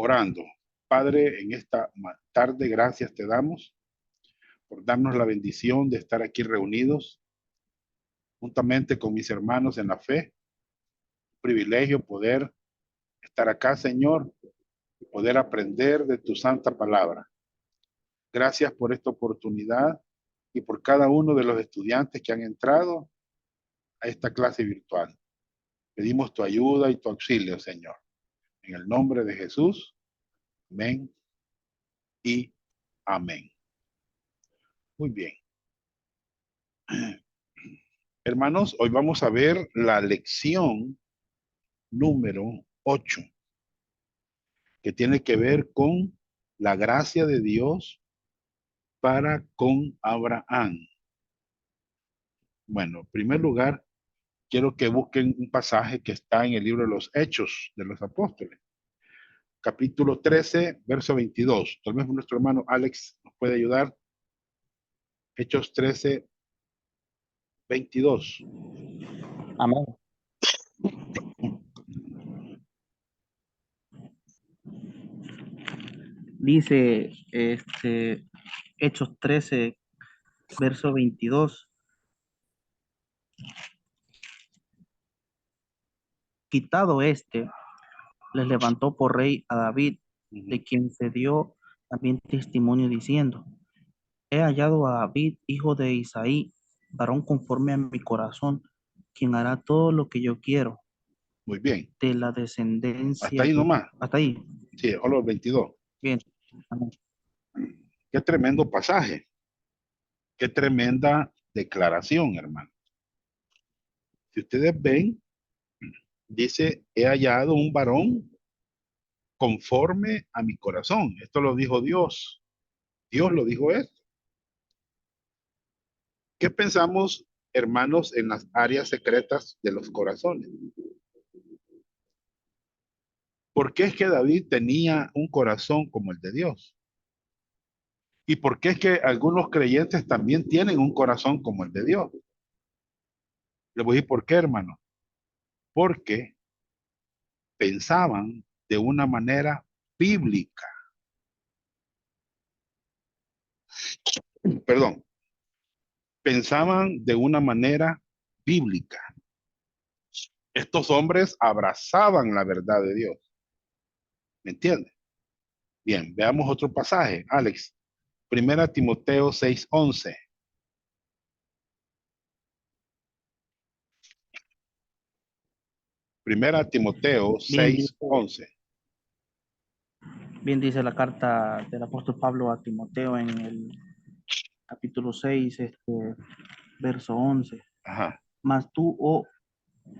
orando. Padre, en esta tarde, gracias te damos por darnos la bendición de estar aquí reunidos juntamente con mis hermanos en la fe. Un privilegio poder estar acá, Señor, y poder aprender de tu santa palabra. Gracias por esta oportunidad y por cada uno de los estudiantes que han entrado a esta clase virtual. Pedimos tu ayuda y tu auxilio, Señor. En el nombre de Jesús, amén y amén. Muy bien. Hermanos, hoy vamos a ver la lección número 8, que tiene que ver con la gracia de Dios para con Abraham. Bueno, en primer lugar, quiero que busquen un pasaje que está en el libro de los Hechos de los Apóstoles, capítulo 13, verso 22. Tal vez nuestro hermano Alex nos puede ayudar. Hechos 13, 22. Amén. Dice Hechos 13, verso 22. Quitado les levantó por rey a David, de quien se dio también testimonio diciendo: He hallado a David, hijo de Isaí, varón conforme a mi corazón, quien hará todo lo que yo quiero. Muy bien. De la Hasta descendencia ahí de... nomás. Hasta ahí. Sí, solo 22. Bien. Amén. Qué tremendo pasaje. Qué tremenda declaración, hermano. Si ustedes ven, dice, he hallado un varón conforme a mi corazón. Esto lo dijo Dios. Dios lo dijo esto. ¿Qué pensamos, hermanos, en las áreas secretas de los corazones? ¿Por qué es que David tenía un corazón como el de Dios? ¿Y por qué es que algunos creyentes también tienen un corazón como el de Dios? Le voy a decir por qué, hermano. Porque pensaban de una manera bíblica. Perdón, pensaban de una manera bíblica. Estos hombres abrazaban la verdad de Dios. ¿Me entiendes? Bien, veamos otro pasaje, Alex. Primera Timoteo 6:11. Primera Timoteo Bien, 6:11. bien dice la carta del apóstol Pablo a Timoteo en el capítulo 6, verso 11. Ajá, Mas tú, oh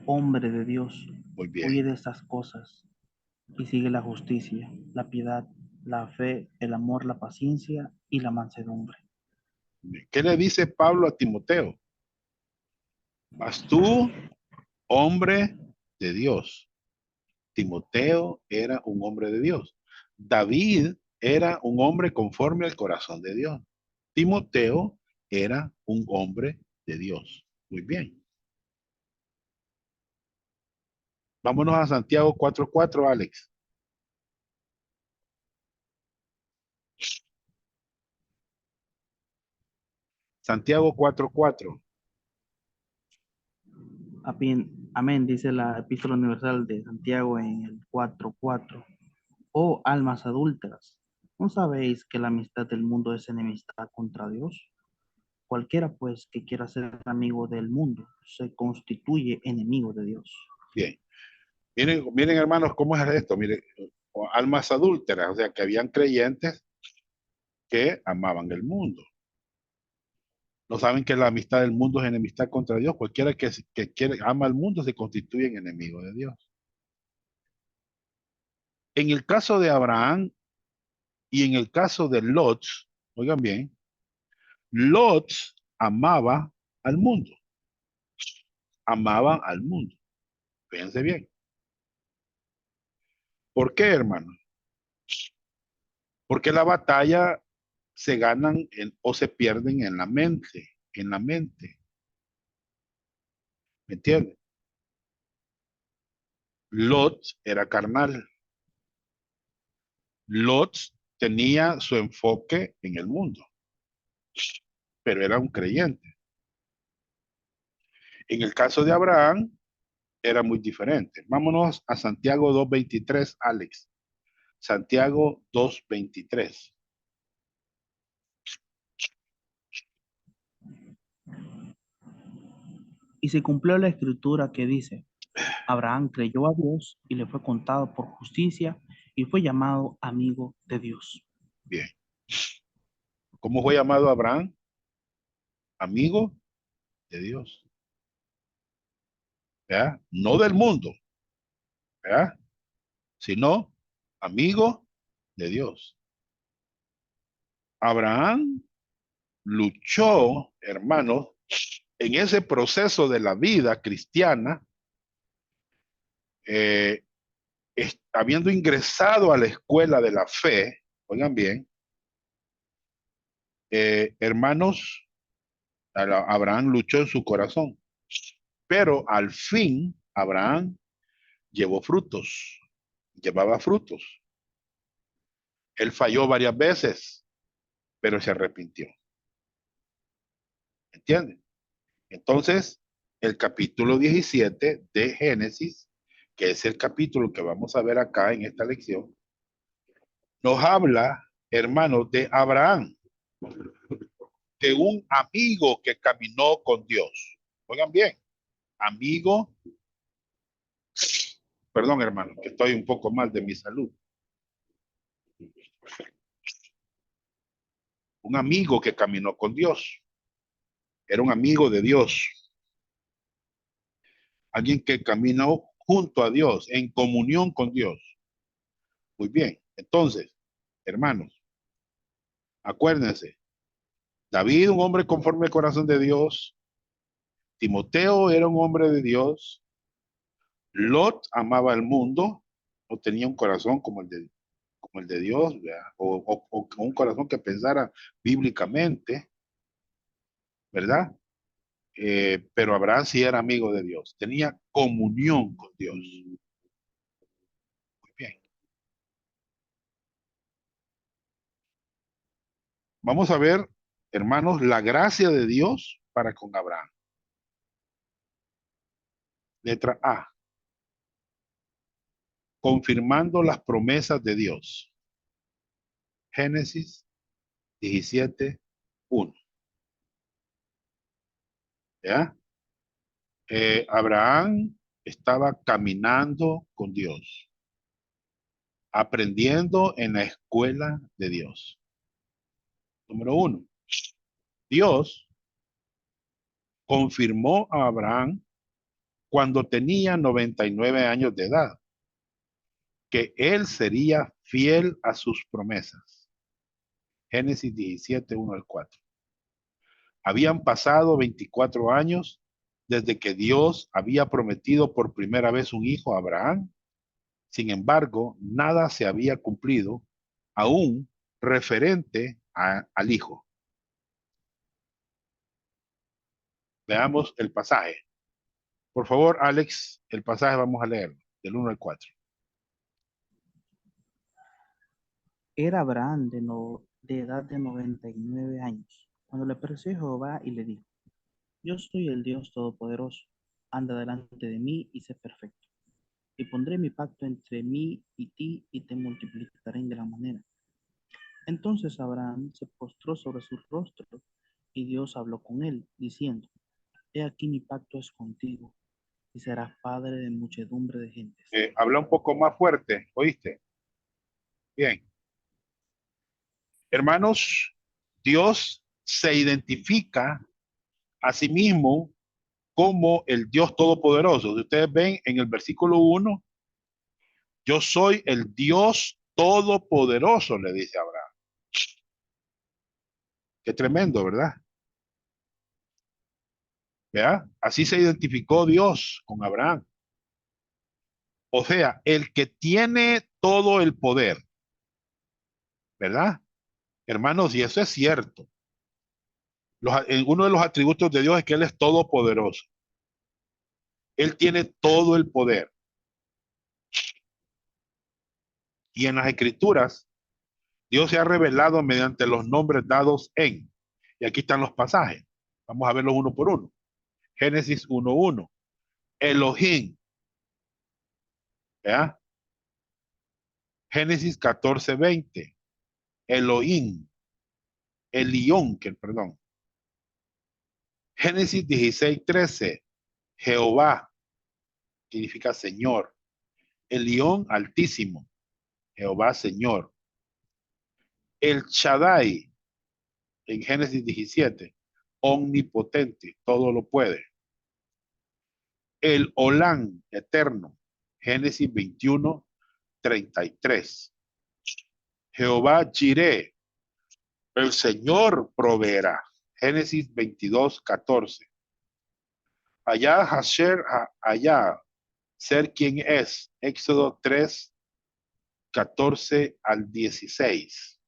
hombre de Dios, muy huye bien. de estas cosas y sigue la justicia, la piedad, la fe, el amor, la paciencia y la mansedumbre. ¿Qué le dice Pablo a Timoteo? Mas tú, hombre de Dios. Timoteo era un hombre de Dios. David era un hombre conforme al corazón de Dios. Timoteo era un hombre de Dios. Muy bien. Vámonos a Santiago 4:4, Alex. Santiago 4:4. Amén, dice la epístola universal de Santiago en el 4:4. Oh almas adúlteras, ¿no sabéis que la amistad del mundo es enemistad contra Dios? Cualquiera pues que quiera ser amigo del mundo se constituye enemigo de Dios. Bien. Miren, miren, hermanos, cómo es esto. Miren, almas adúlteras, o sea, que habían creyentes que amaban el mundo. No saben que la amistad del mundo es enemistad contra Dios. Cualquiera que quiere, ama al mundo se constituye en enemigo de Dios. En el caso de Abraham y en el caso de Lot, oigan bien, Lot amaba al mundo. Amaba al mundo. Fíjense bien. ¿Por qué, hermano? Porque la batalla se ganan o se pierden en la mente, en la mente. ¿Me entiendes? Lot era carnal. Lot tenía su enfoque en el mundo, pero era un creyente. En el caso de Abraham, era muy diferente. Vámonos a Santiago 2:23, Alex. Santiago 2:23. Y se cumplió la escritura que dice, Abraham creyó a Dios y le fue contado por justicia y fue llamado amigo de Dios. Bien. ¿Cómo fue llamado Abraham? Amigo de Dios. ¿Ya? No del mundo, ¿ya? Sino amigo de Dios. Abraham luchó, hermanos, en ese proceso de la vida cristiana, eh, habiendo ingresado a la escuela de la fe, oigan bien, hermanos, Abraham luchó en su corazón, pero al fin Abraham llevaba frutos. Él falló varias veces, pero se arrepintió. ¿Entienden? Entonces, el capítulo 17 de Génesis, que es el capítulo que vamos a ver acá en esta lección, nos habla, hermanos, de Abraham, de un amigo que caminó con Dios. Oigan bien, amigo, perdón, hermano, que estoy un poco mal de mi salud. Un amigo que caminó con Dios. Era un amigo de Dios. Alguien que caminó junto a Dios, en comunión con Dios. Muy bien. Entonces, hermanos, acuérdense, David, un hombre conforme al corazón de Dios. Timoteo era un hombre de Dios. Lot amaba el mundo, no tenía un corazón como el de Dios, ¿verdad? O un corazón que pensara bíblicamente, ¿verdad? Pero Abraham sí era amigo de Dios, tenía comunión con Dios. Muy bien. Vamos a ver, hermanos, la gracia de Dios para con Abraham. Letra A. Confirmando las promesas de Dios. Génesis 17:1. ¿Ya? Abraham estaba caminando con Dios, aprendiendo en la escuela de Dios. Número 1. Dios confirmó a Abraham cuando tenía 99 años de edad, que él sería fiel a sus promesas. Génesis 17:1-4. Habían pasado 24 años desde que Dios había prometido por primera vez un hijo a Abraham. Sin embargo, nada se había cumplido aún referente al hijo. Veamos el pasaje. Por favor, Alex, el pasaje vamos a leerlo, del 1 al 4. Era Abraham de edad de 99 años, cuando le apareció Jehová y le dijo, yo soy el Dios Todopoderoso, anda delante de mí y sé perfecto. Y pondré mi pacto entre mí y ti y te multiplicaré en gran manera. Entonces Abraham se postró sobre su rostro y Dios habló con él, diciendo, he aquí mi pacto es contigo y serás padre de muchedumbre de gentes. Habla un poco más fuerte, ¿oíste? Bien. Hermanos, Dios se identifica a sí mismo como el Dios Todopoderoso. Si ustedes ven en el versículo 1, yo soy el Dios Todopoderoso, le dice Abraham. Qué tremendo, ¿verdad? ¿Verdad? Así se identificó Dios con Abraham. O sea, el que tiene todo el poder, ¿verdad? Hermanos, y eso es cierto. Uno de los atributos de Dios es que Él es todopoderoso. Él tiene todo el poder. Y en las escrituras Dios se ha revelado mediante los nombres dados en. Y aquí están los pasajes. Vamos a verlos uno por uno. Génesis 1:1. Elohim. ¿Ya? Génesis 14:20. Elohim. Elión, perdón. Génesis 16:13. Jehová. Significa Señor. Elión altísimo. Jehová Señor. El Shaddai. En Génesis 17. Omnipotente. Todo lo puede. El Olán. Eterno. Génesis 21:33. Jehová Jireh. El Señor proveerá. Génesis 22:14. Allá Hasher, allá ser quien es. Éxodo 3:14-16.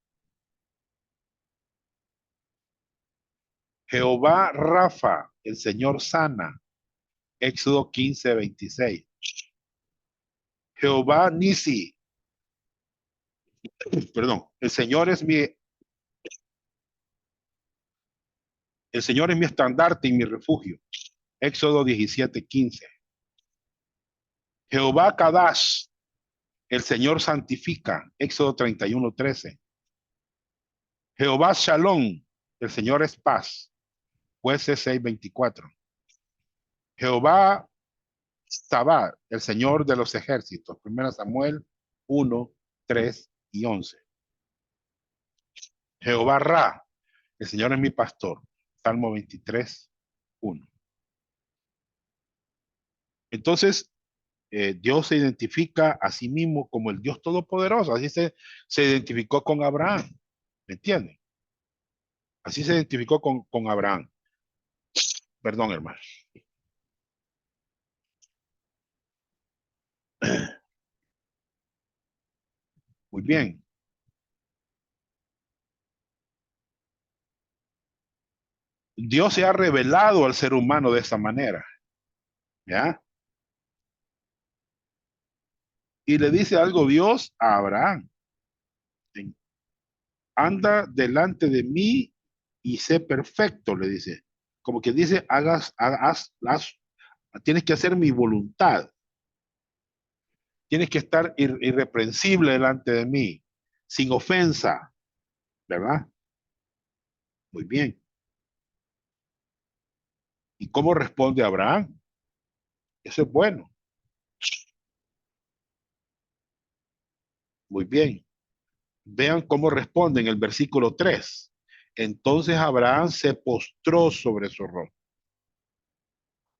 Jehová Rafa, el Señor sana. Éxodo 15:26. Jehová Nisi, perdón, el Señor es mi estandarte y mi refugio. Éxodo 17:15. Jehová Kadash, el Señor santifica. Éxodo 31:13. Jehová Shalom, el Señor es paz. Jueces 6:24. Jehová Sabá, el Señor de los ejércitos. 1 Samuel 1:3-11. Jehová Ra, el Señor es mi pastor. Salmo 23:1. Entonces, Dios se identifica a sí mismo como el Dios Todopoderoso. Así se identificó con Abraham. ¿Me entienden? Así se identificó con Abraham. Perdón, hermano. Muy bien. Dios se ha revelado al ser humano de esa manera. ¿Ya? Y le dice algo Dios a Abraham. Anda delante de mí y sé perfecto, le dice. Como que dice, tienes que hacer mi voluntad. Tienes que estar irreprensible delante de mí, sin ofensa, ¿verdad? Muy bien. ¿Y cómo responde Abraham? Eso es bueno. Muy bien. Vean cómo responde en el versículo 3. Entonces Abraham se postró sobre su rostro.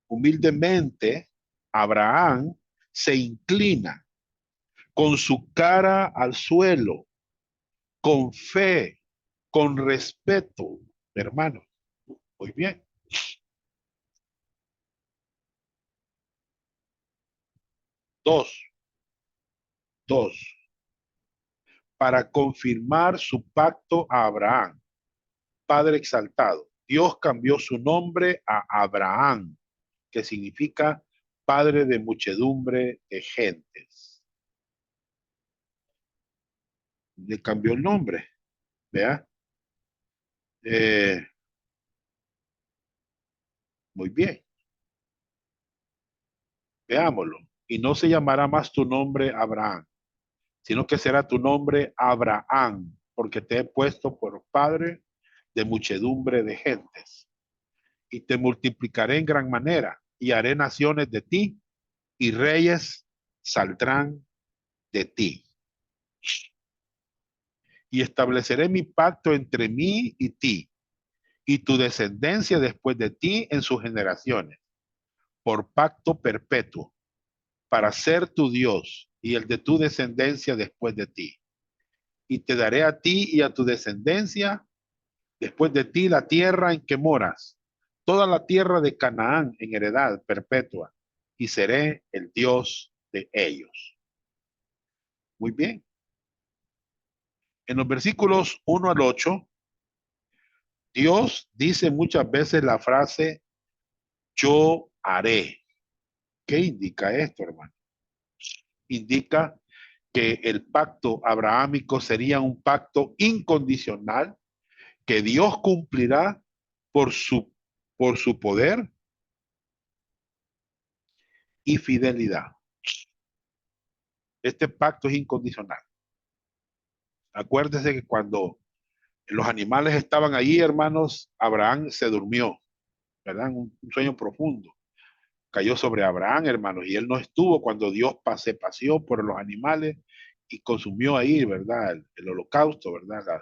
Humildemente, Abraham se inclina con su cara al suelo, con fe, con respeto, hermano. Muy bien. Dos, para confirmar su pacto a Abraham, Padre exaltado. Dios cambió su nombre a Abraham, que significa Padre de muchedumbre de gentes. Le cambió el nombre, ¿vea? Muy bien, veámoslo. Y no se llamará más tu nombre Abraham, sino que será tu nombre Abraham, porque te he puesto por padre de muchedumbre de gentes. Y te multiplicaré en gran manera, y haré naciones de ti, y reyes saldrán de ti. Y estableceré mi pacto entre mí y ti, y tu descendencia después de ti en sus generaciones, por pacto perpetuo, para ser tu Dios y el de tu descendencia después de ti. Y te daré a ti y a tu descendencia después de ti la tierra en que moras, toda la tierra de Canaán en heredad perpetua, y seré el Dios de ellos. Muy bien. En los versículos 1 al 8, Dios dice muchas veces la frase, yo haré. ¿Qué indica esto, hermano? Indica que el pacto abrahámico sería un pacto incondicional que Dios cumplirá por su poder y fidelidad. Este pacto es incondicional. Acuérdense que cuando los animales estaban allí, hermanos, Abraham se durmió, ¿verdad? Un sueño profundo. Cayó sobre Abraham, hermanos, y él no estuvo cuando Dios se paseó por los animales y consumió ahí, ¿verdad? El holocausto, ¿verdad?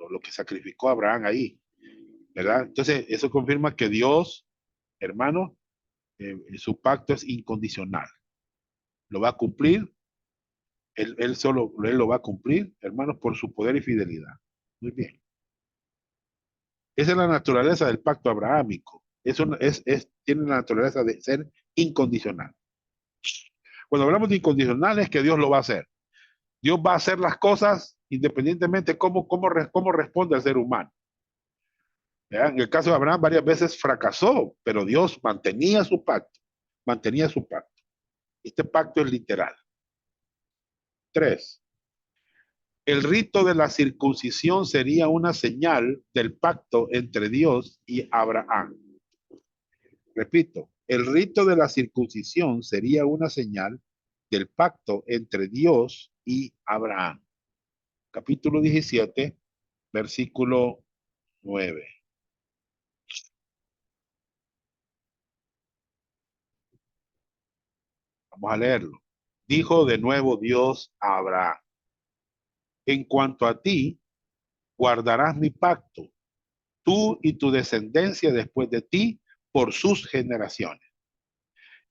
Lo que sacrificó Abraham ahí, ¿verdad? Entonces, eso confirma que Dios, hermanos, su pacto es incondicional. Lo va a cumplir, él lo va a cumplir, hermanos, por su poder y fidelidad. Muy bien. Esa es la naturaleza del pacto abrahámico. Tiene la naturaleza de ser incondicional. Cuando hablamos de incondicional es que Dios lo va a hacer. Dios va a hacer las cosas independientemente cómo responde al ser humano. ¿Ya? En el caso de Abraham varias veces fracasó, pero Dios mantenía su pacto. Mantenía su pacto. Este pacto es literal. 3. El rito de la circuncisión sería una señal del pacto entre Dios y Abraham. Repito, el rito de la circuncisión sería una señal del pacto entre Dios y Abraham. Capítulo 17, versículo 9. Vamos a leerlo. Dijo de nuevo Dios a Abraham: en cuanto a ti, guardarás mi pacto, tú y tu descendencia después de ti, por sus generaciones.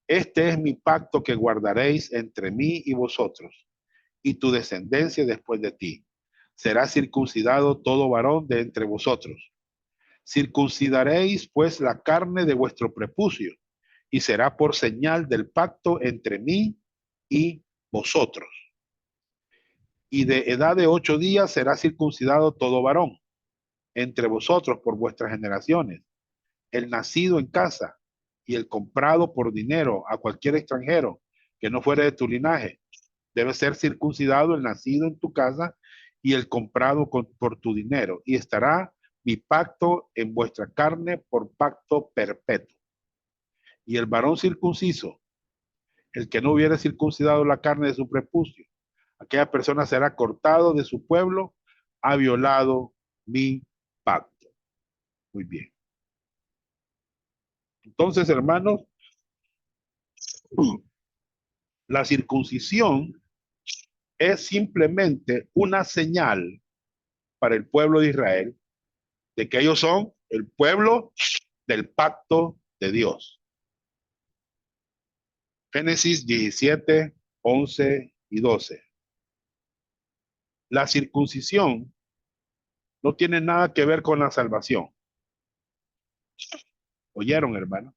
Este es mi pacto que guardaréis entre mí y vosotros, y tu descendencia después de ti. Será circuncidado todo varón de entre vosotros. Circuncidaréis pues la carne de vuestro prepucio, y será por señal del pacto entre mí y vosotros. Y de edad de 8 días será circuncidado todo varón entre vosotros por vuestras generaciones, el nacido en casa y el comprado por dinero a cualquier extranjero que no fuera de tu linaje. Debe ser circuncidado el nacido en tu casa y el comprado por tu dinero. Y estará mi pacto en vuestra carne por pacto perpetuo. Y el varón circunciso, el que no hubiera circuncidado la carne de su prepucio, aquella persona será cortado de su pueblo, ha violado mi pacto. Muy bien. Entonces, hermanos, la circuncisión es simplemente una señal para el pueblo de Israel de que ellos son el pueblo del pacto de Dios. Génesis 17, 11 y 12. La circuncisión no tiene nada que ver con la salvación. ¿Oyeron, hermano?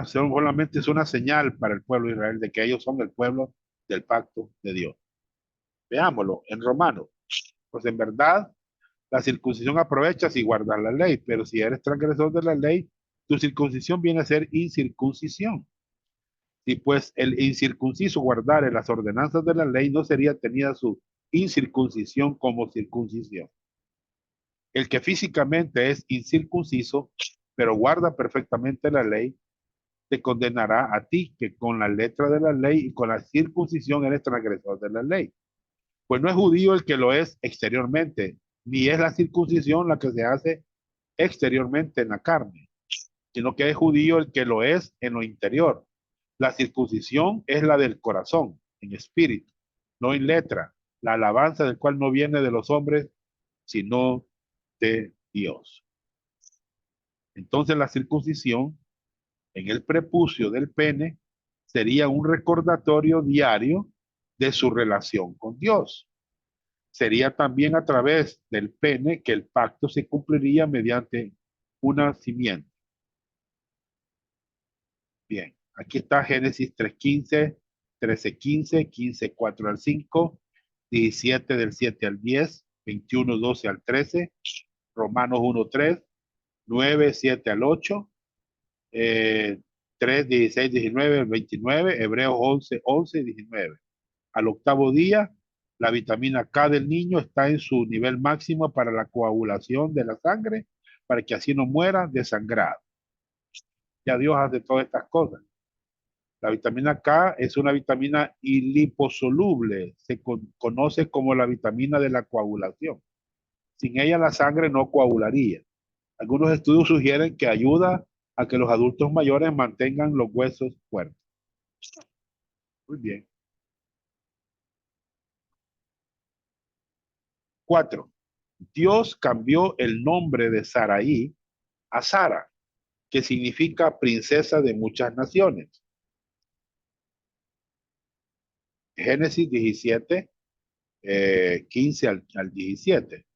Solamente es una señal para el pueblo de Israel de que ellos son el pueblo del pacto de Dios. Veámoslo en Romanos. Pues en verdad, la circuncisión aprovecha si guardas la ley, pero si eres transgresor de la ley, tu circuncisión viene a ser incircuncisión. Si pues el incircunciso guardare las ordenanzas de la ley, no sería tenida su incircuncisión como circuncisión. El que físicamente es incircunciso, pero guarda perfectamente la ley, te condenará a ti, que con la letra de la ley y con la circuncisión eres transgresor de la ley. Pues no es judío el que lo es exteriormente, ni es la circuncisión la que se hace exteriormente en la carne, sino que es judío el que lo es en lo interior. La circuncisión es la del corazón, en espíritu, no en letra, la alabanza del cual no viene de los hombres, sino de Dios. Entonces la circuncisión en el prepucio del pene sería un recordatorio diario de su relación con Dios. Sería también a través del pene que el pacto se cumpliría mediante una simiente. Bien, aquí está Génesis 3:15, 13:15, 15:4 al 5, 17 del 7 al 10, 21, 12 al 13, Romanos 1:3, 9, 7 al 8, 3, 16, 19, 29, Hebreos 11, 11 y 19. Al octavo día, la vitamina K del niño está en su nivel máximo para la coagulación de la sangre, para que así no muera desangrado. Ya Dios hace todas estas cosas. La vitamina K es una vitamina liposoluble, se conoce como la vitamina de la coagulación. Sin ella la sangre no coagularía. Algunos estudios sugieren que ayuda a que los adultos mayores mantengan los huesos fuertes. Muy bien. 4. Dios cambió el nombre de Saraí a Sara, que significa princesa de muchas naciones. Génesis 17, 15 al 17.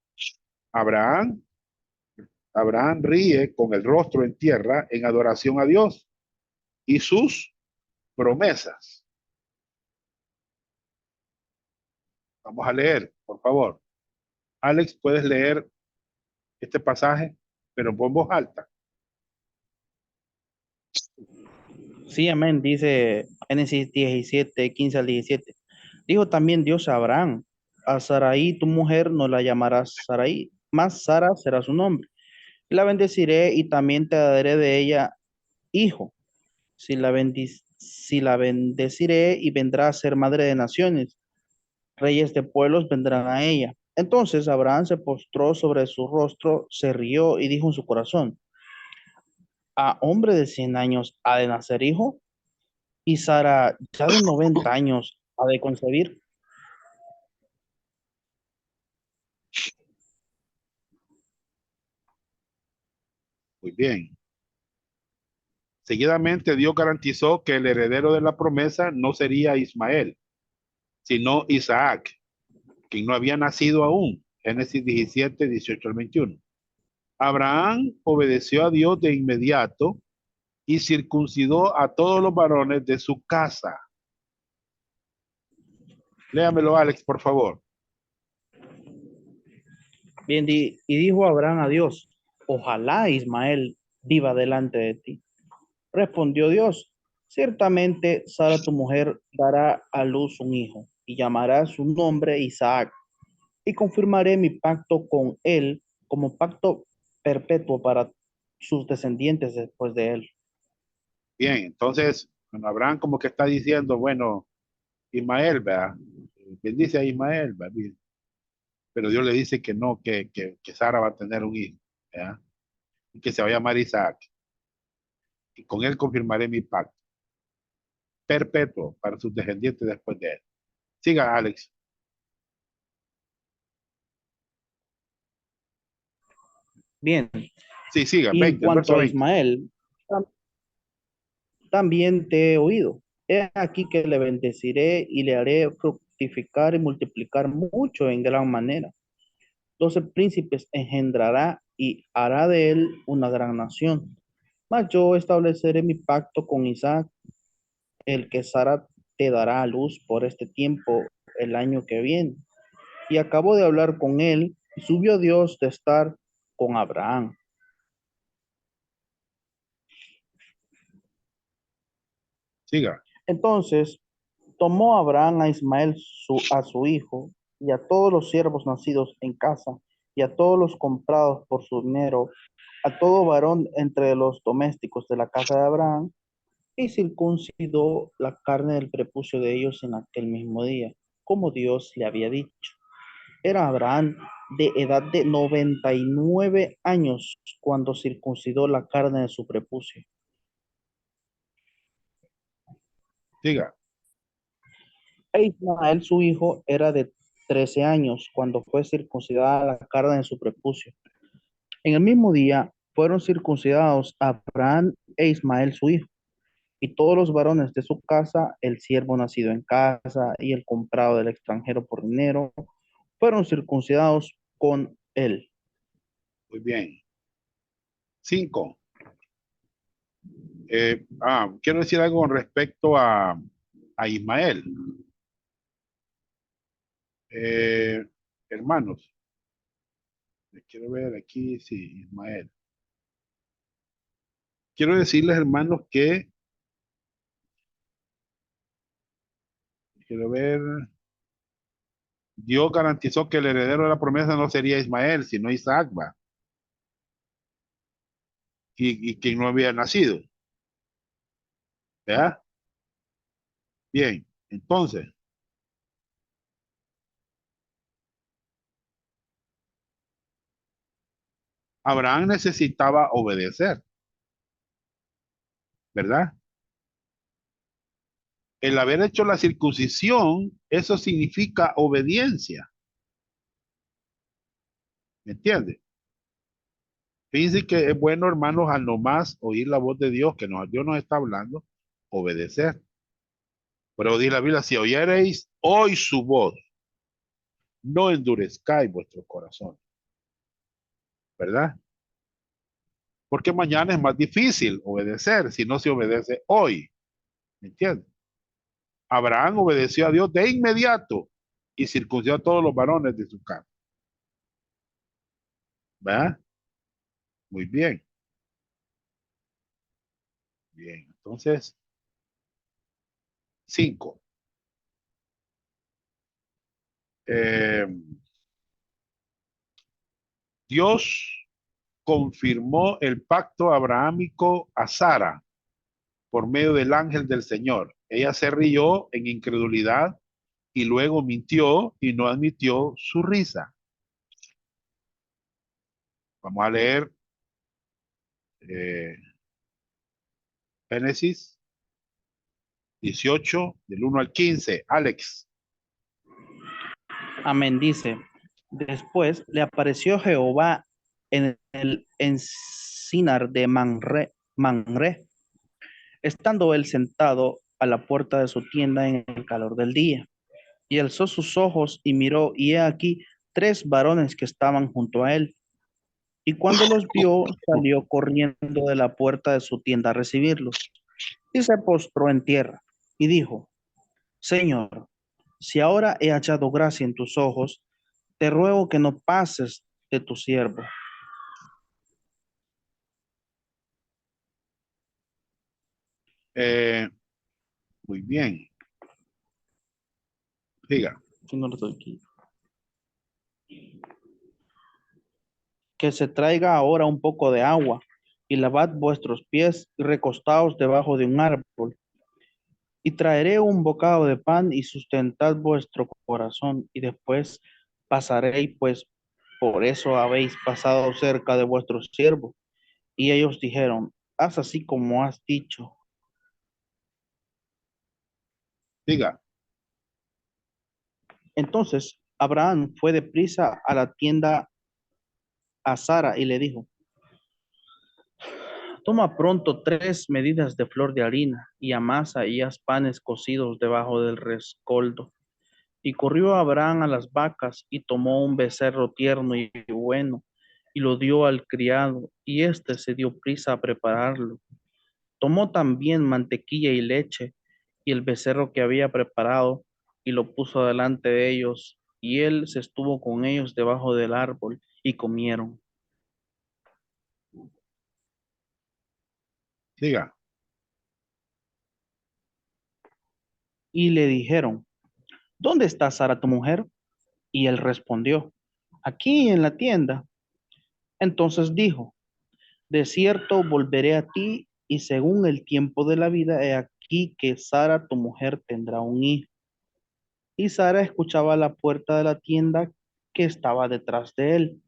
Abraham, Abraham ríe con el rostro en tierra en adoración a Dios y sus promesas. Vamos a leer, por favor. Alex, ¿puedes leer este pasaje, pero en voz alta? Sí, amén, dice Génesis 17, 15 al 17. Dijo también Dios a Abraham, a Sarai tu mujer no la llamarás Sarai, más Sara será su nombre. La bendeciré y también te daré de ella hijo. Si la bendeciré y vendrá a ser madre de naciones, reyes de pueblos vendrán a ella. Entonces Abraham se postró sobre su rostro, se rió y dijo en su corazón, ¿a hombre de 100 años ha de nacer hijo? Y Sara, ya de 90 años, ha de concebir. Muy bien. Seguidamente Dios garantizó que el heredero de la promesa no sería Ismael, sino Isaac, quien no había nacido aún. Génesis 17, 18 al 21. Abraham obedeció a Dios de inmediato y circuncidó a todos los varones de su casa. Léamelo, Alex, por favor. Bien, y dijo Abraham a Dios, ojalá Ismael viva delante de ti. Respondió Dios, ciertamente Sara tu mujer dará a luz un hijo y llamará su nombre Isaac y confirmaré mi pacto con él como pacto perpetuo para sus descendientes después de él. Bien, entonces, bueno, Abraham como que está diciendo, bueno, Ismael, ¿verdad? Bendice a Ismael, ¿verdad? Bien. Pero Dios le dice que no, que Sara va a tener un hijo, ¿verdad? Y que se va a llamar Isaac. Y con él confirmaré mi pacto perpetuo para sus descendientes después de él. Siga, Alex. Bien, Sí, siga, y en 20, el verso cuanto a 20. Ismael, también te he oído. He aquí que le bendeciré y le haré fructificar y multiplicar mucho en gran manera. 12 príncipes engendrará y hará de él una gran nación. Mas yo estableceré mi pacto con Isaac, el que Sara te dará a luz por este tiempo el año que viene. Y acabó de hablar con él y subió Dios de estar con Abraham. Siga. Entonces tomó Abraham a Ismael a su hijo y a todos los siervos nacidos en casa y a todos los comprados por su dinero, a todo varón entre los domésticos de la casa de Abraham, y circuncidó la carne del prepucio de ellos en aquel mismo día, como Dios le había dicho. Era Abraham de edad de 99 años cuando circuncidó la carne de su prepucio. Siga. E Ismael, su hijo, era de 13 años cuando fue circuncidada la carne de su prepucio. En el mismo día fueron circuncidados Abraham e Ismael, su hijo, y todos los varones de su casa, el siervo nacido en casa y el comprado del extranjero por dinero, fueron circuncidados con él. Muy bien. 5. Quiero decir algo con respecto a Ismael. Eh, Hermanos, quiero ver aquí, sí, Ismael. Quiero decirles, hermanos, que quiero ver. Dios garantizó que el heredero de la promesa no sería Ismael, sino Isaac, va. Y quien no había nacido. ¿Verdad? Bien, entonces, Abraham necesitaba obedecer, ¿verdad? El haber hecho la circuncisión, eso significa obediencia, ¿me entiendes? Fíjense que es bueno, hermanos, al nomás oír la voz de Dios, que Dios nos está hablando, obedecer. Pero dice la Biblia, si oyereis hoy su voz, no endurezcáis vuestro corazón, ¿verdad? Porque mañana es más difícil obedecer si no se obedece hoy, ¿me entiendes? Abraham obedeció a Dios de inmediato y circuncidó a todos los varones de su casa, ¿verdad? Muy bien, bien. Entonces, 5. Eh, Dios confirmó el pacto abrahámico a Sara por medio del ángel del Señor. Ella se rió en incredulidad y luego mintió y no admitió su risa. Vamos a leer eh, Génesis 18, del 1 al 15. Alex, Amén, dice. Después le apareció Jehová en el encinar de Manré, estando él sentado a la puerta de su tienda en el calor del día. Y alzó sus ojos y miró, y he aquí tres varones que estaban junto a él. Y cuando los vio, salió corriendo de la puerta de su tienda a recibirlos. Y se postró en tierra y dijo, Señor, si ahora he hallado gracia en tus ojos, te ruego que no pases de tu siervo. eh, muy bien, diga, Si no lo estoy aquí. Que se traiga ahora un poco de agua y lavad vuestros pies y recostaos debajo de un árbol. Y traeré un bocado de pan y sustentad vuestro corazón y después pasaréis, pues por eso habéis pasado cerca de vuestro siervo. Y ellos dijeron, haz así como has dicho. diga, Entonces Abraham fue deprisa a la tienda a Sara y le dijo, toma pronto 3 medidas de flor de harina y amasa y haz panes cocidos debajo del rescoldo. Y corrió Abraham a las vacas y tomó un becerro tierno y bueno y lo dio al criado y éste se dio prisa a prepararlo. Tomó también mantequilla y leche y el becerro que había preparado y lo puso delante de ellos y él se estuvo con ellos debajo del árbol y comieron. diga. Y le dijeron, ¿dónde está Sara tu mujer? Y él respondió, aquí en la tienda. Entonces dijo, de cierto volveré a ti y según el tiempo de la vida, he aquí que Sara tu mujer tendrá un hijo. Y Sara escuchaba a la puerta de la tienda que estaba detrás de él.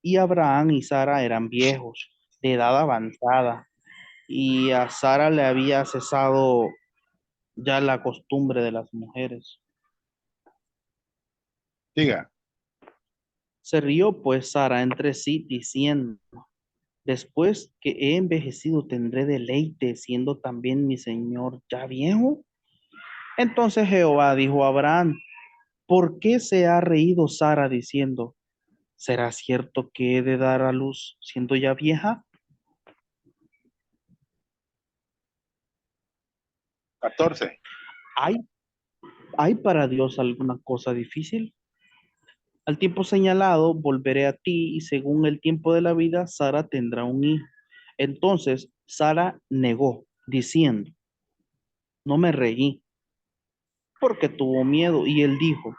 Y Abraham y Sara eran viejos, de edad avanzada, y a Sara le había cesado ya la costumbre de las mujeres. Diga, Se rió pues Sara entre sí, diciendo, después que he envejecido tendré deleite, siendo también mi señor ya viejo. Entonces Jehová dijo a Abraham, ¿por qué se ha reído Sara diciendo, ¿será cierto que he de dar a luz siendo ya vieja? 14. ¿Hay, hay para Dios alguna cosa difícil? Al tiempo señalado volveré a ti y según el tiempo de la vida, Sara tendrá un hijo. Entonces Sara negó, diciendo, no me reí, porque tuvo miedo. Y él dijo,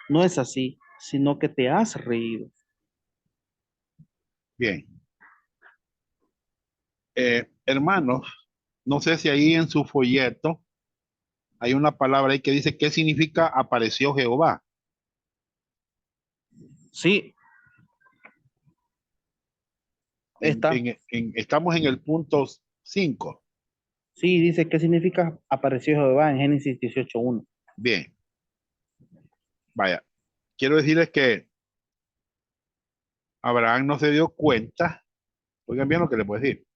no es así, sino que te has reído. Bien. Hermanos, no sé si ahí en su folleto hay una palabra ahí que dice, ¿qué significa apareció Jehová? Sí, está. Estamos en el punto 5. Sí, dice, ¿qué significa apareció Jehová en Génesis 18:1? Bien, vaya. Quiero decirles que Abraham no se dio cuenta, oigan bien lo que le puedo decir,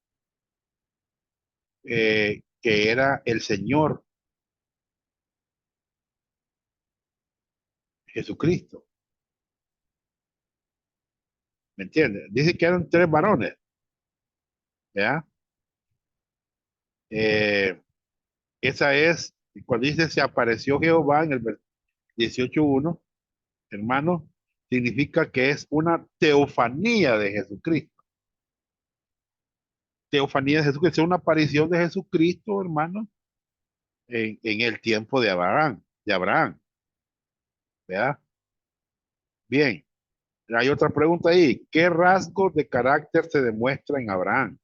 que era el Señor Jesucristo. ¿Me entiendes? Dice que eran tres varones, ¿ya? Eh, esa es, cuando dice se apareció Jehová en el 18:1, hermano, significa que es una teofanía de Jesucristo. Teofanía de Jesucristo, es una aparición de Jesucristo, hermano, en el tiempo de Abraham, ¿verdad? Bien, hay otra pregunta ahí. ¿Qué rasgos de carácter se demuestra en Abraham?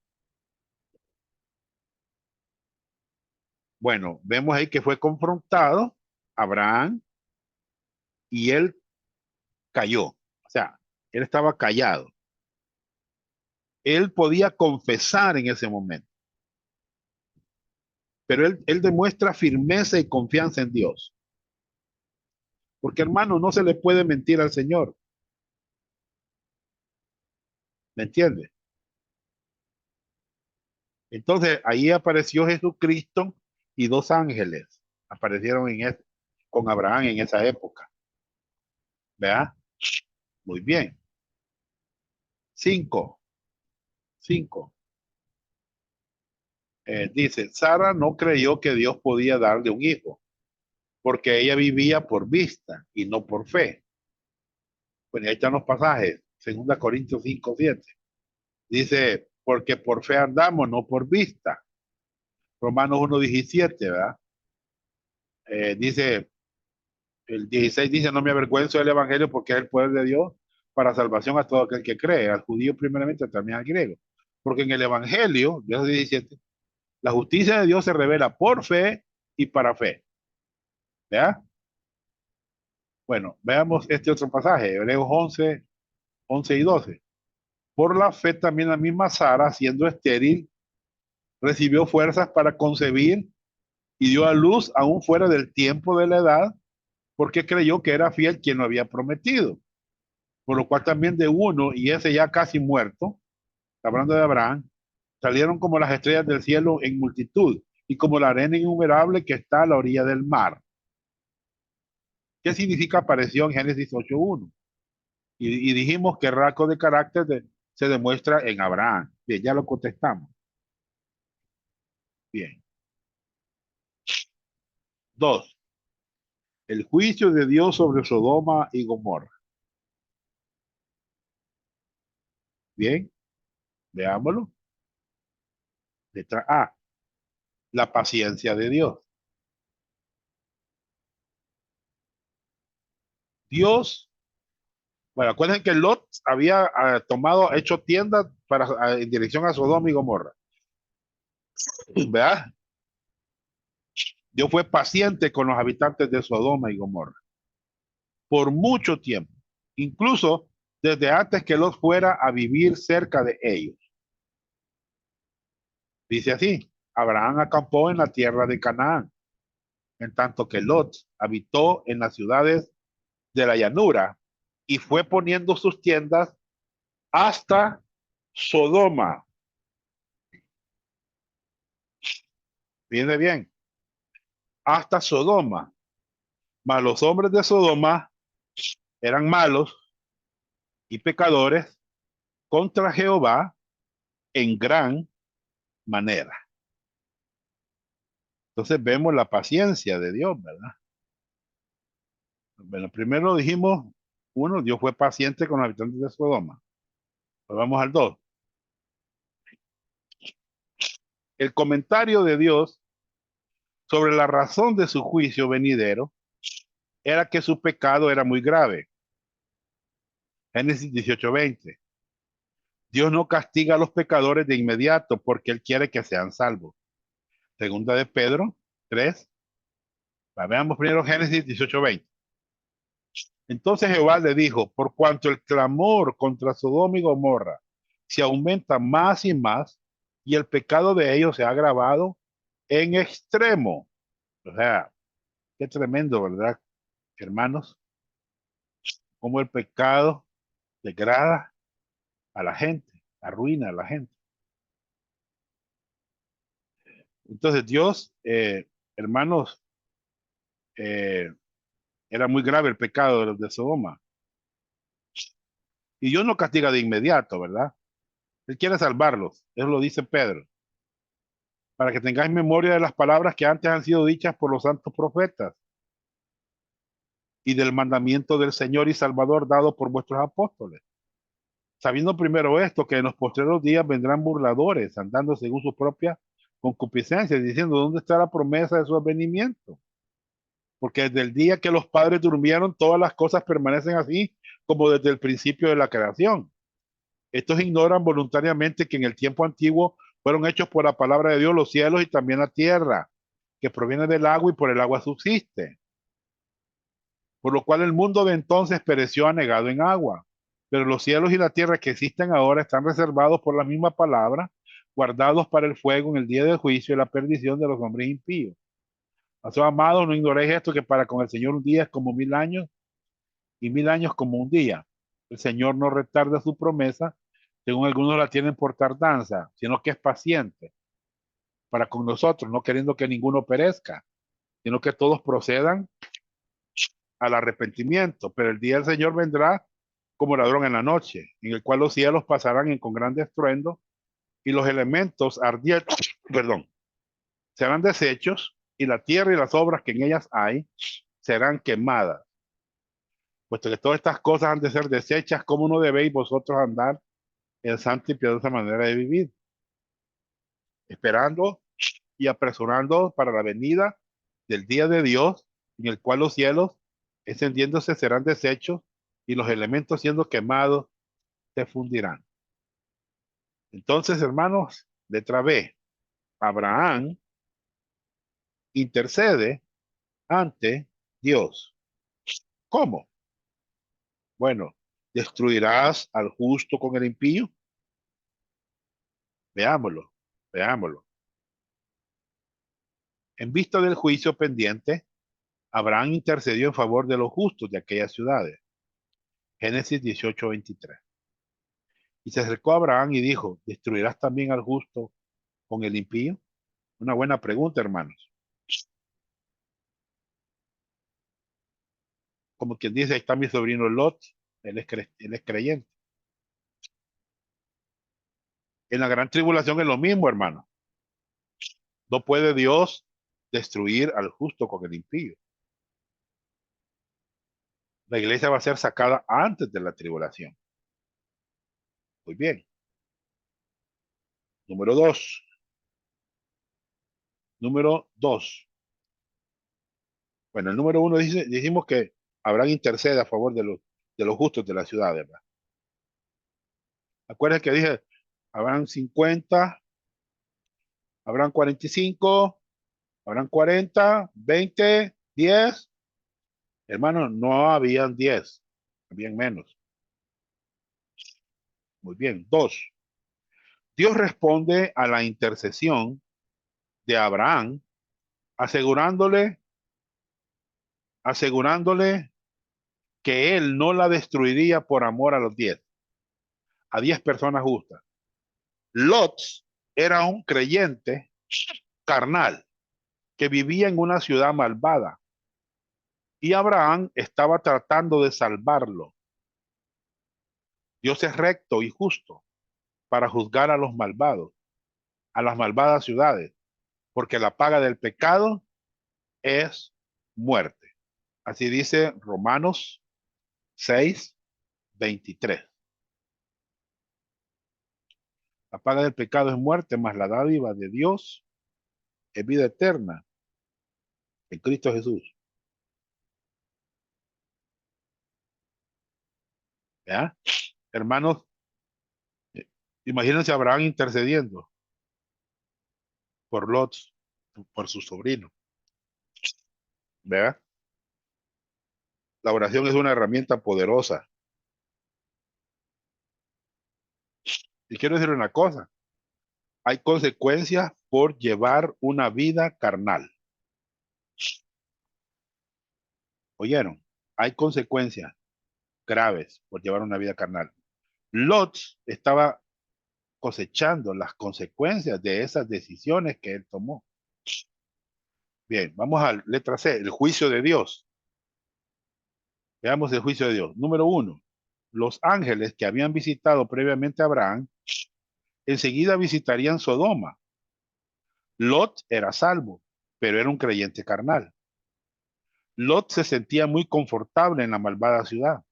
Bueno, vemos ahí que fue confrontado Abraham y él cayó. O sea, él estaba callado. Él podía confesar en ese momento, pero él demuestra firmeza y confianza en Dios. Porque hermano, no se le puede mentir al Señor. ¿Me entiende? Entonces ahí apareció Jesucristo y dos ángeles aparecieron con Abraham en esa época. ¿Verdad? Muy bien. Cinco. Cinco. Dice, Sara no creyó que Dios podía darle un hijo, porque ella vivía por vista y no por fe. Bueno, ahí están los pasajes. 2 Corintios 5:7. Dice, porque por fe andamos, no por vista. Romanos 1:17, ¿verdad? Dice, el 16 dice, no me avergüenzo del evangelio porque es el poder de Dios para salvación a todo aquel que cree, al judío primeramente, también al griego. Porque en el evangelio, Dios 17, la justicia de Dios se revela por fe y para fe. ¿Ya? Bueno, veamos este otro pasaje, Hebreos 11:11 y 12. Por la fe también la misma Sara, siendo estéril, recibió fuerzas para concebir y dio a luz aún fuera del tiempo de la edad, porque creyó que era fiel quien lo había prometido. Por lo cual también de uno, y ese ya casi muerto, hablando de Abraham, salieron como las estrellas del cielo en multitud y como la arena innumerable que está a la orilla del mar. ¿Qué significa apareció en Génesis 8:1? Y dijimos que el rasgo de carácter se demuestra en Abraham. Bien, ya lo contestamos. Bien. Dos, el juicio de Dios sobre Sodoma y Gomorra. Bien, veámoslo. Letra A, la paciencia de Dios. Dios, bueno, acuérdense que Lot había hecho tiendas en dirección a Sodoma y Gomorra. ¿Verdad? Dios fue paciente con los habitantes de Sodoma y Gomorra por mucho tiempo, incluso desde antes que Lot fuera a vivir cerca de ellos. Dice así, Abraham acampó en la tierra de Canaán, en tanto que Lot habitó en las ciudades de la llanura y fue poniendo sus tiendas hasta Sodoma. Viene bien, hasta Sodoma. Mas los hombres de Sodoma eran malos y pecadores contra Jehová en gran manera. Entonces vemos la paciencia de Dios, ¿verdad? Bueno, primero dijimos, uno, Dios fue paciente con los habitantes de Sodoma. Pues vamos al dos. El comentario de Dios sobre la razón de su juicio venidero era que su pecado era muy grave. Génesis 18:20. Dios no castiga a los pecadores de inmediato porque Él quiere que sean salvos. Segunda de Pedro 3. Veamos primero Génesis 18:20. Entonces Jehová le dijo, por cuanto el clamor contra Sodoma y Gomorra se aumenta más y más, y el pecado de ellos se ha agravado en extremo. O sea, qué tremendo, ¿verdad, hermanos? Cómo el pecado degrada a la gente, arruina a la gente. Entonces Dios, hermanos, eh, era muy grave el pecado de los de Sodoma. Y Dios no castiga de inmediato, ¿verdad? Él quiere salvarlos. Eso lo dice Pedro. Para que tengáis memoria de las palabras que antes han sido dichas por los santos profetas y del mandamiento del Señor y Salvador dado por vuestros apóstoles. Sabiendo primero esto, que en los postreros días vendrán burladores, andando según su propia concupiscencia, diciendo, ¿dónde está la promesa de su advenimiento? Porque desde el día que los padres durmieron, todas las cosas permanecen así como desde el principio de la creación. Estos ignoran voluntariamente que en el tiempo antiguo fueron hechos por la palabra de Dios los cielos y también la tierra, que proviene del agua y por el agua subsiste. Por lo cual el mundo de entonces pereció anegado en agua. Pero los cielos y la tierra que existen ahora están reservados por la misma palabra, guardados para el fuego en el día del juicio y la perdición de los hombres impíos. Así, amados, no ignoréis esto, que para con el Señor un día es como 1000 años y 1000 años como un día. El Señor no retarda su promesa, según algunos la tienen por tardanza, sino que es paciente para con nosotros, no queriendo que ninguno perezca, sino que todos procedan al arrepentimiento. Pero el día del Señor vendrá como ladrón en la noche, en el cual los cielos pasarán con grande estruendo y los elementos ardientes, perdón, serán deshechos y la tierra y las obras que en ellas hay serán quemadas. Puesto que todas estas cosas han de ser deshechas, ¿cómo no debéis vosotros andar en santa y piadosa manera de vivir? Esperando y apresurando para la venida del día de Dios, en el cual los cielos, encendiéndose, serán deshechos y los elementos siendo quemados se fundirán. Entonces, hermanos, letra B, Abraham intercede ante Dios. ¿Cómo? Bueno, ¿destruirás al justo con el impío? Veámoslo, veámoslo. En vista del juicio pendiente, Abraham intercedió en favor de los justos de aquellas ciudades. Génesis 18:23. Y se acercó a Abraham y dijo, ¿destruirás también al justo con el impío? Una buena pregunta, hermanos. Como quien dice, ahí está mi sobrino Lot, él es creyente. En la gran tribulación es lo mismo, hermano. No puede Dios destruir al justo con el impío. La iglesia va a ser sacada antes de la tribulación. Muy bien. Número dos. Número dos. Bueno, el número uno dice, dijimos que Abraham intercede a favor de los justos de la ciudad, ¿verdad? Acuérdense que dije, habrán 50, habrán 45, habrán 40, 20, 10. Hermano, no habían 10, habían menos. Muy bien. Dos, Dios responde a la intercesión de Abraham, asegurándole, asegurándole que él no la destruiría por amor a los 10, a 10 personas justas. Lot era un creyente carnal que vivía en una ciudad malvada y Abraham estaba tratando de salvarlo. Dios es recto y justo para juzgar a los malvados, a las malvadas ciudades, porque la paga del pecado es muerte. Así dice Romanos 6:23. La paga del pecado es muerte, mas la dádiva de Dios es vida eterna en Cristo Jesús. ¿Ya? Hermanos, imagínense a Abraham intercediendo por Lot, por su sobrino. ¿Verdad? La oración es una herramienta poderosa. Y quiero decir una cosa, hay consecuencias por llevar una vida carnal. ¿Oyeron? Hay consecuencias graves por llevar una vida carnal. Lot estaba cosechando las consecuencias de esas decisiones que él tomó. Bien, vamos a letra C, el juicio de Dios. Veamos el juicio de Dios. Número 1, los ángeles que habían visitado previamente a Abraham, enseguida visitarían Sodoma. Lot era salvo, pero era un creyente carnal. Lot se sentía muy confortable en la malvada ciudad,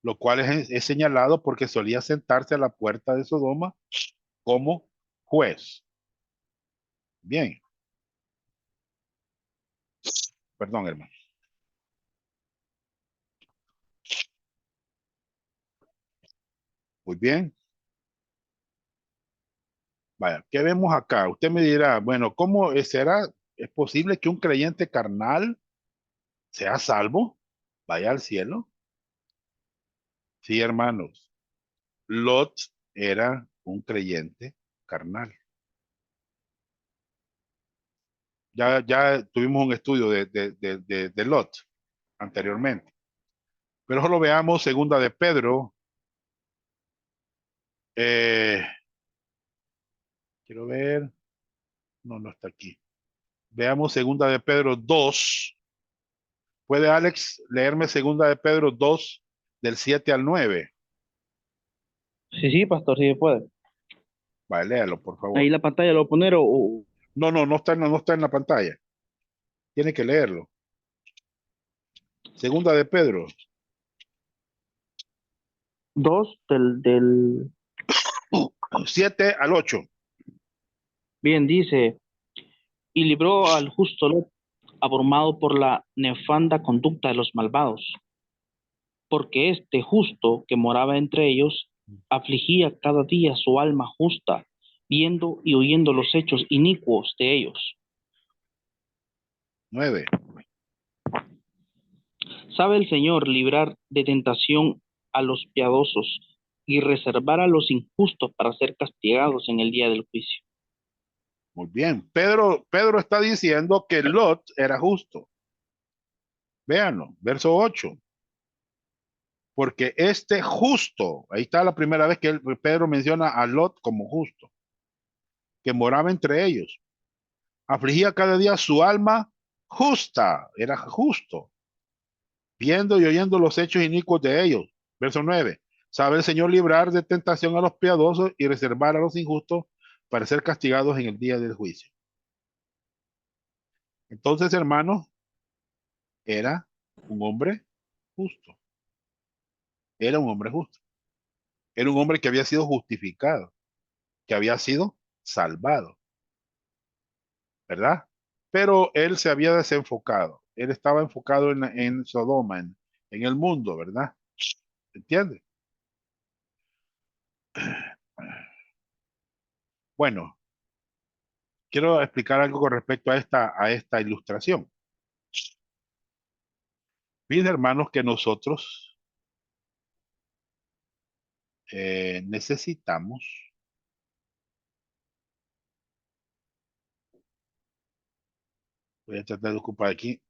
lo cual es señalado porque solía sentarse a la puerta de Sodoma como juez. Bien, perdón, hermano. Muy bien. Vaya, ¿qué vemos acá? Usted me dirá, bueno, ¿cómo será? ¿Es posible que un creyente carnal sea salvo? ¿Vaya al cielo? Sí, hermanos. Lot era un creyente carnal. Ya tuvimos un estudio de Lot anteriormente. Pero solo veamos segunda de Pedro. Eh, quiero ver. No, no está aquí. Veamos segunda de Pedro 2. ¿Puede Alex leerme segunda de Pedro 2 del 7 al 9? Sí, sí, pastor, sí se puede. Vale, léalo, por Ahí favor. la pantalla lo voy a poner No, no, no está en la pantalla. Tiene que leerlo. Segunda de Pedro. dos del... 7 al 8. Bien, dice, y libró al justo Lot, abrumado por la nefanda conducta de los malvados, porque este justo que moraba entre ellos afligía cada día su alma justa, viendo y oyendo los hechos inicuos de ellos. 9. Sabe el Señor librar de tentación a los piadosos y reservar a los injustos para ser castigados en el día del juicio. Muy bien. Pedro está diciendo que Lot era justo. Véanlo, verso 8. Porque este justo, ahí está la primera vez que Pedro menciona a Lot como justo, que moraba entre ellos. Afligía cada día su alma justa, era justo, viendo y oyendo los hechos inicuos de ellos. Verso 9. Sabe el Señor librar de tentación a los piadosos y reservar a los injustos para ser castigados en el día del juicio. Entonces, hermanos, era un hombre justo. Era un hombre justo. Era un hombre que había sido justificado, que había sido salvado, ¿verdad? Pero él se había desenfocado. Él estaba enfocado en Sodoma, en el mundo, ¿verdad? ¿Entiende? Bueno, quiero explicar algo con respecto a esta ilustración. Fíjense, hermanos, que nosotros necesitamos, voy a tratar de ocupar aquí,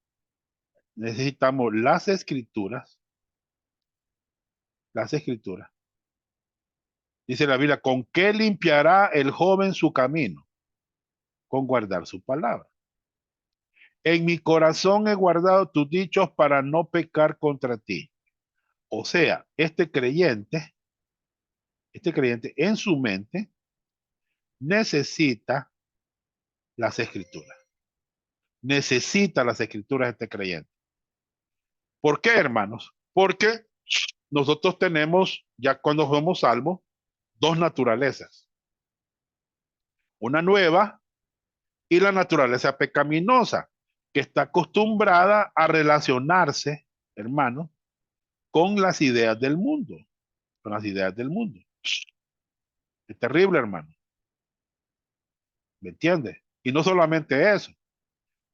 necesitamos las escrituras. Dice la Biblia, ¿con qué limpiará el joven su camino? Con guardar su palabra. En mi corazón he guardado tus dichos para no pecar contra ti. O sea, este creyente en su mente necesita las escrituras. Necesita las escrituras este creyente. ¿Por qué, hermanos? Porque nosotros tenemos, ya cuando somos salvos, dos naturalezas. Una nueva y la naturaleza pecaminosa. que está acostumbrada a relacionarse, hermano, con las ideas del mundo, con las ideas del mundo. Es terrible, hermano. ¿Me entiendes? Y no solamente eso,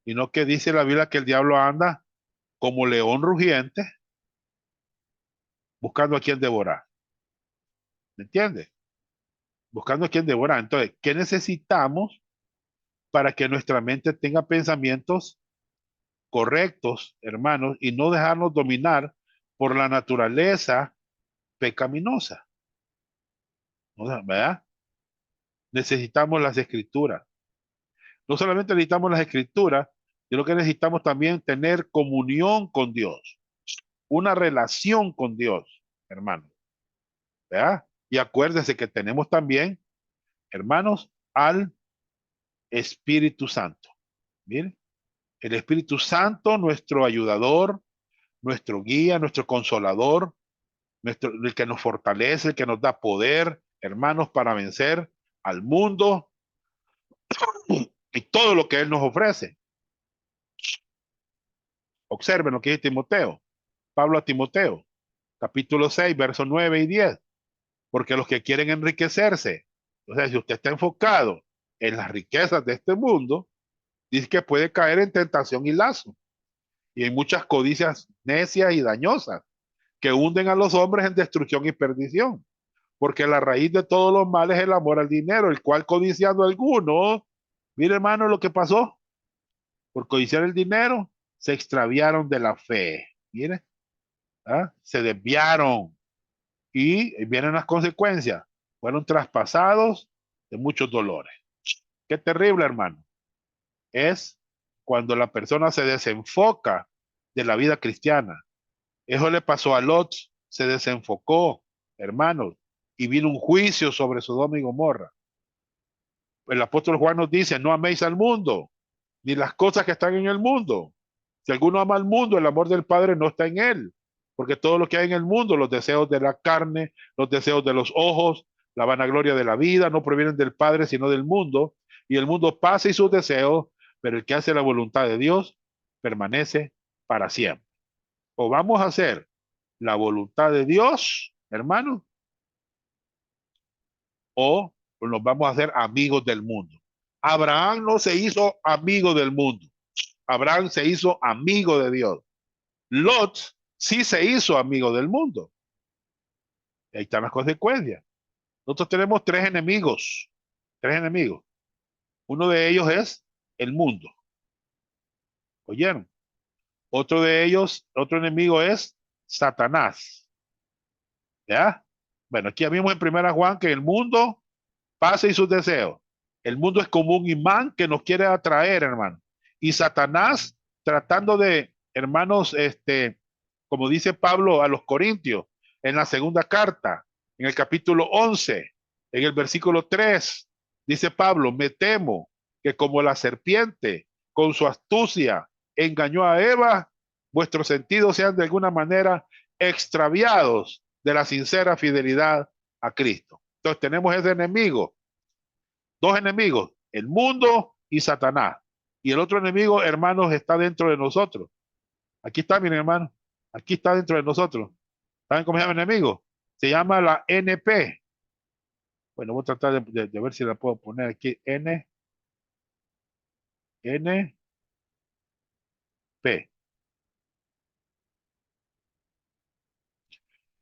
sino que dice la Biblia que el diablo anda como león rugiente buscando a quien devorar. ¿Me entiendes? Buscando a quien devorar. Entonces, ¿qué necesitamos para que nuestra mente tenga pensamientos correctos, hermanos, y no dejarnos dominar por la naturaleza pecaminosa? ¿Verdad? Necesitamos las escrituras. No solamente necesitamos las escrituras, sino que necesitamos también tener comunión con Dios, una relación con Dios, hermano. ¿Verdad? Y acuérdense que tenemos también, hermanos, al Espíritu Santo. Miren, el Espíritu Santo, nuestro ayudador, nuestro guía, nuestro consolador, el que nos fortalece, el que nos da poder, hermanos, para vencer al mundo y todo lo que Él nos ofrece. Observen lo que dice Timoteo, Pablo a Timoteo, capítulo 6, versos 9 y 10. Porque los que quieren enriquecerse, o sea, si usted está enfocado en las riquezas de este mundo, dice que puede caer en tentación y lazo, y en muchas codicias necias y dañosas, que hunden a los hombres en destrucción y perdición. Porque la raíz de todos los males es el amor al dinero, el cual codiciando algunos, mire hermano lo que pasó, por codiciar el dinero, se extraviaron de la fe. Mire, ¿ah? Se desviaron y vienen las consecuencias. Fueron traspasados de muchos dolores. Qué terrible, hermano. Es cuando la persona se desenfoca de la vida cristiana. Eso le pasó a Lot, se desenfocó, hermanos, y vino un juicio sobre Sodoma y Gomorra. El apóstol Juan nos dice, no améis al mundo, ni las cosas que están en el mundo. Si alguno ama al mundo, el amor del Padre no está en él, porque todo lo que hay en el mundo, los deseos de la carne, los deseos de los ojos, la vanagloria de la vida, no provienen del Padre, sino del mundo, y el mundo pasa y sus deseos, pero el que hace la voluntad de Dios permanece para siempre. O vamos a hacer la voluntad de Dios, hermano, o nos vamos a hacer amigos del mundo. Abraham no se hizo amigo del mundo. Abraham se hizo amigo de Dios. Lot sí se hizo amigo del mundo. Y ahí están las consecuencias. Nosotros tenemos tres enemigos. Tres enemigos. Uno de ellos es el mundo. ¿Oyeron? Otro de ellos, otro enemigo es Satanás. ¿Ya? Bueno, aquí vimos en primera Juan que el mundo pasa y sus deseos. El mundo es como un imán que nos quiere atraer, hermano. Y Satanás tratando de, hermanos, como dice Pablo a los Corintios, en la segunda carta, en el capítulo 11, en el versículo 3, dice Pablo, me temo que como la serpiente con su astucia engañó a Eva, vuestros sentidos sean de alguna manera extraviados de la sincera fidelidad a Cristo. Entonces tenemos ese enemigo, dos enemigos, el mundo y Satanás. Y el otro enemigo, hermanos, está dentro de nosotros. Aquí está, miren, hermano. Aquí está dentro de nosotros. ¿Saben cómo se llama el enemigo? Se llama la NP. Bueno, voy a tratar de ver si la puedo poner aquí. NP.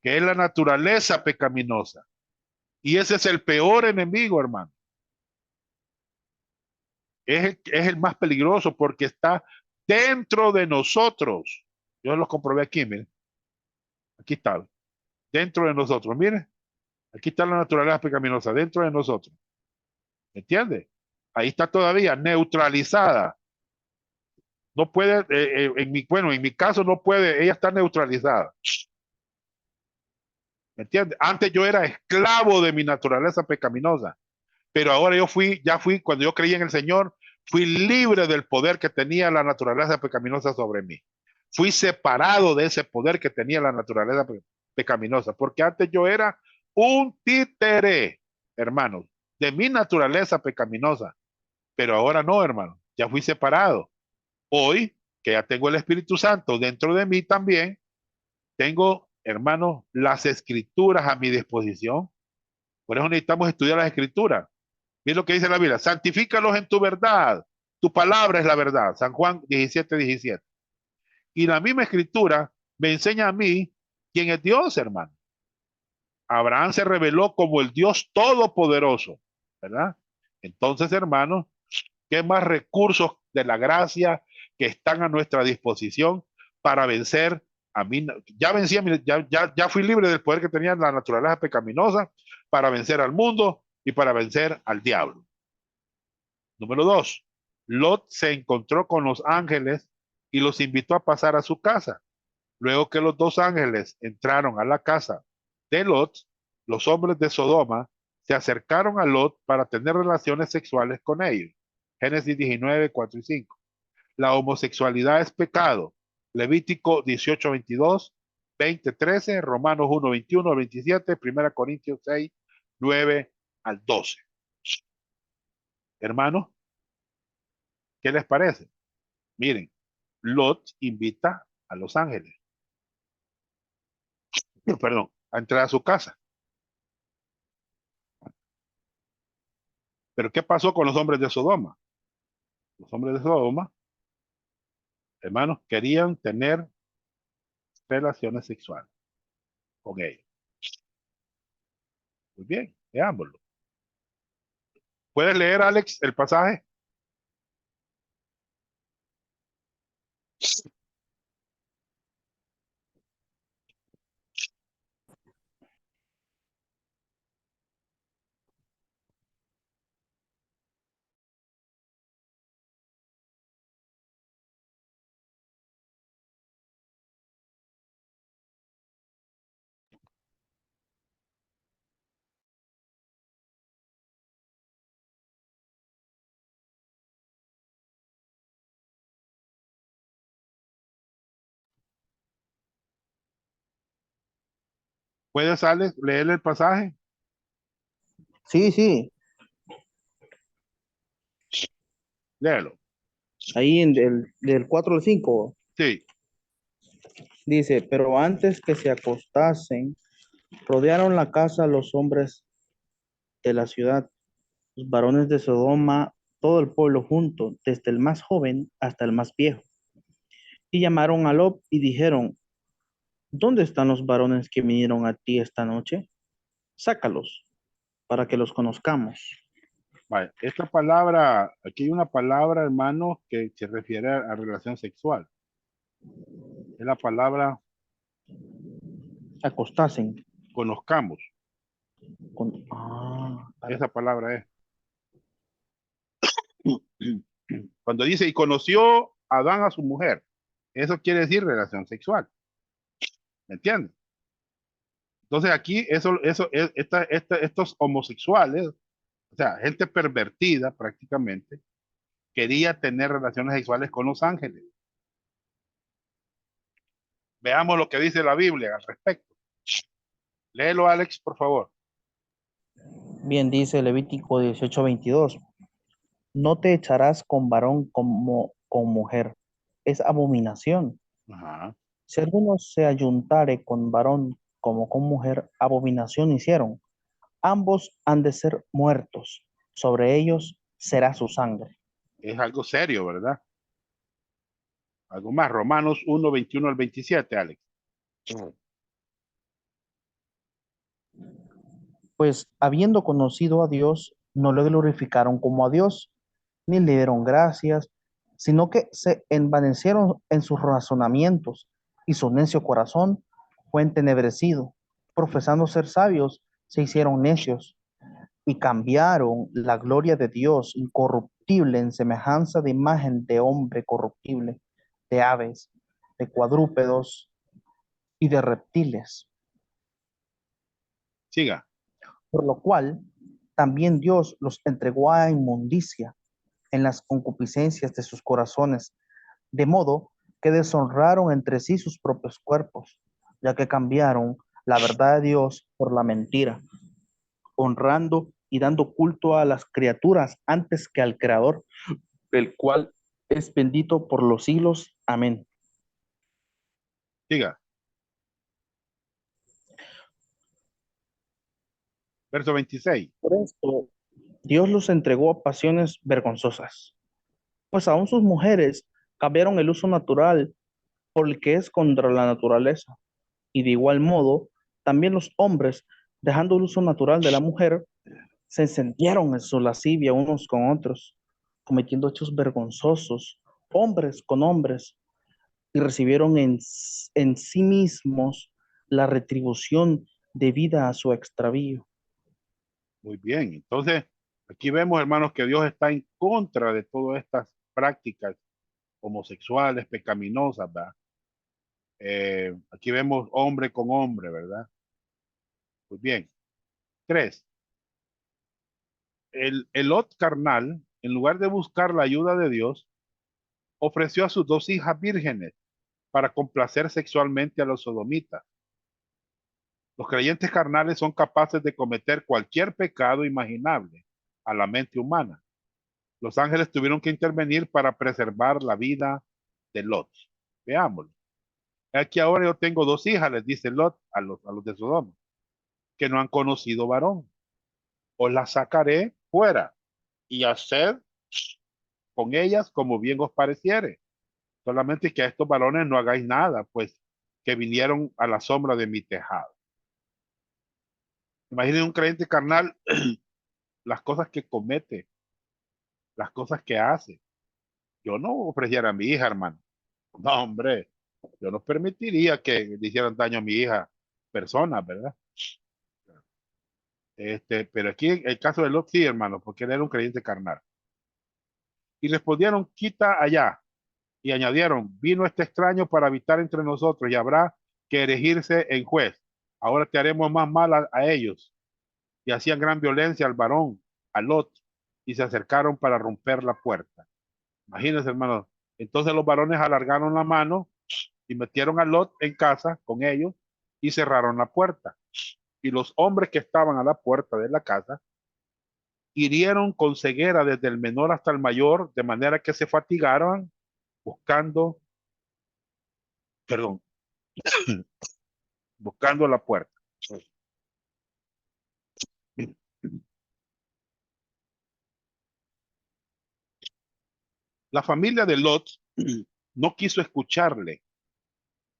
Que es la naturaleza pecaminosa. Y ese es el peor enemigo, hermano. Es el más peligroso porque está dentro de nosotros. Yo lo comprobé aquí, miren. Aquí está. Dentro de nosotros. Miren. Aquí está la naturaleza pecaminosa. Dentro de nosotros. ¿Me entiende? Ahí está todavía neutralizada. No puede, bueno, en mi caso no puede, ella está neutralizada. ¿Me entiende? Antes yo era esclavo de mi naturaleza pecaminosa, pero ahora ya fui, cuando yo creí en el Señor, fui libre del poder que tenía la naturaleza pecaminosa sobre mí. Fui separado de ese poder que tenía la naturaleza pecaminosa, porque antes yo era un títere, hermanos, de mi naturaleza pecaminosa, pero ahora no, hermano, ya fui separado. Hoy, que ya tengo el Espíritu Santo dentro de mí también, tengo, hermanos, las escrituras a mi disposición. Por eso necesitamos estudiar las escrituras. Miren lo que dice la Biblia, santifícalos en tu verdad. Tu palabra es la verdad. San Juan 17:17. Y la misma escritura me enseña a mí quién es Dios, hermano. Abraham se reveló como el Dios todopoderoso, ¿verdad? Entonces, hermanos, ¿qué más recursos de la gracia que están a nuestra disposición para vencer a mí? Ya vencí, ya fui libre del poder que tenía la naturaleza pecaminosa para vencer al mundo y para vencer al diablo. Número 2, Lot se encontró con los ángeles y los invitó a pasar a su casa. Luego que los dos ángeles entraron a la casa de Lot, los hombres de Sodoma se acercaron a Lot para tener relaciones sexuales con ellos. Génesis 19, 4 y 5. La homosexualidad es pecado. Levítico 18, 22, 20, 13, Romanos 1, 21 al 27, 1 Corintios 6, 9 al 12. Hermanos, ¿qué les parece? Miren, Lot invita a los ángeles, perdón, a entrar a su casa. Pero ¿qué pasó con los hombres de Sodoma? Los hombres de Sodoma, hermanos, querían tener relaciones sexuales con ellos. Muy bien, veámoslo. ¿Puedes leer, Alex, el pasaje? ¿Puedes, Alex, leer el pasaje? Sí, sí, Léelo. ahí en del 4 al 5 Sí, dice, pero antes que se acostasen, rodearon la casa los hombres de la ciudad, los varones de Sodoma, todo el pueblo junto, desde el más joven hasta el más viejo. Y llamaron a Lot y dijeron, ¿dónde están los varones que vinieron a ti esta noche? Sácalos para que los conozcamos. vale. Esta palabra, aquí hay una palabra, hermano, que se refiere a relación sexual. Es la palabra Acostasen. conozcamos. Para- Esa palabra es. Cuando dice, y conoció Adán a su mujer, eso quiere decir relación sexual. ¿Me entiendes? Entonces aquí, estos homosexuales, o sea, gente pervertida prácticamente, quería tener relaciones sexuales con los ángeles. Veamos lo que dice la Biblia al respecto. Léelo, Alex, por favor. Bien, dice Levítico 18:22. No te echarás con varón como con mujer. Es abominación. Ajá. Si alguno se ayuntare con varón como con mujer, abominación hicieron. Ambos han de ser muertos. Sobre ellos será su sangre. Es algo serio, ¿verdad? Algo más. Romanos 1, 21 al 27, Alex. Pues habiendo conocido a Dios, no le glorificaron como a Dios, ni le dieron gracias, sino que se envanecieron en sus razonamientos, y su necio corazón fue entenebrecido. Profesando ser sabios, se hicieron necios, y cambiaron la gloria de Dios incorruptible en semejanza de imagen de hombre corruptible, de aves, de cuadrúpedos y de reptiles. Siga. Por lo cual también Dios los entregó a inmundicia en las concupiscencias de sus corazones, de modo que deshonraron entre sí sus propios cuerpos, ya que cambiaron la verdad de Dios por la mentira, honrando y dando culto a las criaturas antes que al Creador, el cual es bendito por los siglos. Amén. Siga. Verso 26. Por esto, Dios los entregó a pasiones vergonzosas, pues aún sus mujeres cambiaron el uso natural por el que es contra la naturaleza. Y de igual modo, también los hombres, dejando el uso natural de la mujer, se encendieron en su lascivia unos con otros, cometiendo hechos vergonzosos, hombres con hombres, y recibieron en sí mismos la retribución debida a su extravío. Muy bien. Entonces, aquí vemos, hermanos, que Dios está en contra de todas estas prácticas homosexuales, pecaminosas, ¿verdad? Aquí vemos hombre con hombre, ¿verdad? Muy bien. Tres, el Lot carnal, en lugar de buscar la ayuda de Dios, ofreció a sus dos hijas vírgenes para complacer sexualmente a los sodomitas. Los creyentes carnales son capaces de cometer cualquier pecado imaginable a la mente humana. Los ángeles tuvieron que intervenir para preservar la vida de Lot. Veámoslo. Aquí ahora yo tengo dos hijas, les dice Lot a los de Sodoma, que no han conocido varón. Os las sacaré fuera y haced con ellas como bien os pareciere. Solamente que a estos varones no hagáis nada, pues que vinieron a la sombra de mi tejado. Imaginen un creyente carnal, las cosas que comete, las cosas que hace. Yo no ofreciera a mi hija, hermano. No, hombre, yo no permitiría que le hicieran daño a mi hija, personas, ¿verdad? Pero aquí el caso de Lot sí, hermano, porque él era un creyente carnal. Y respondieron, quita allá. Y añadieron, vino este extraño para habitar entre nosotros y habrá que erigirse en juez. Ahora te haremos más mal a ellos. Y hacían gran violencia al varón, a Lot, y se acercaron para romper la puerta. Imagínense, hermano. Entonces los varones alargaron la mano y metieron a Lot en casa con ellos y cerraron la puerta. Y los hombres que estaban a la puerta de la casa hirieron con ceguera desde el menor hasta el mayor, de manera que se fatigaron buscando, perdón, buscando la puerta. La familia de Lot no quiso escucharle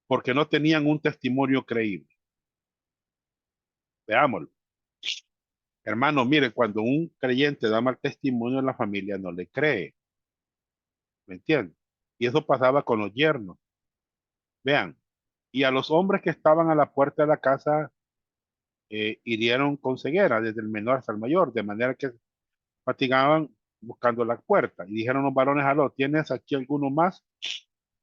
porque no tenían un testimonio creíble. Veámoslo. Hermano, mire, cuando un creyente da mal testimonio, la familia no le cree. ¿Me entiende? Y eso pasaba con los yernos. Vean, y a los hombres que estaban a la puerta de la casa hirieron con ceguera, desde el menor hasta el mayor, de manera que fatigaban buscando la puerta. Y dijeron los varones a Lot, ¿tienes aquí alguno más?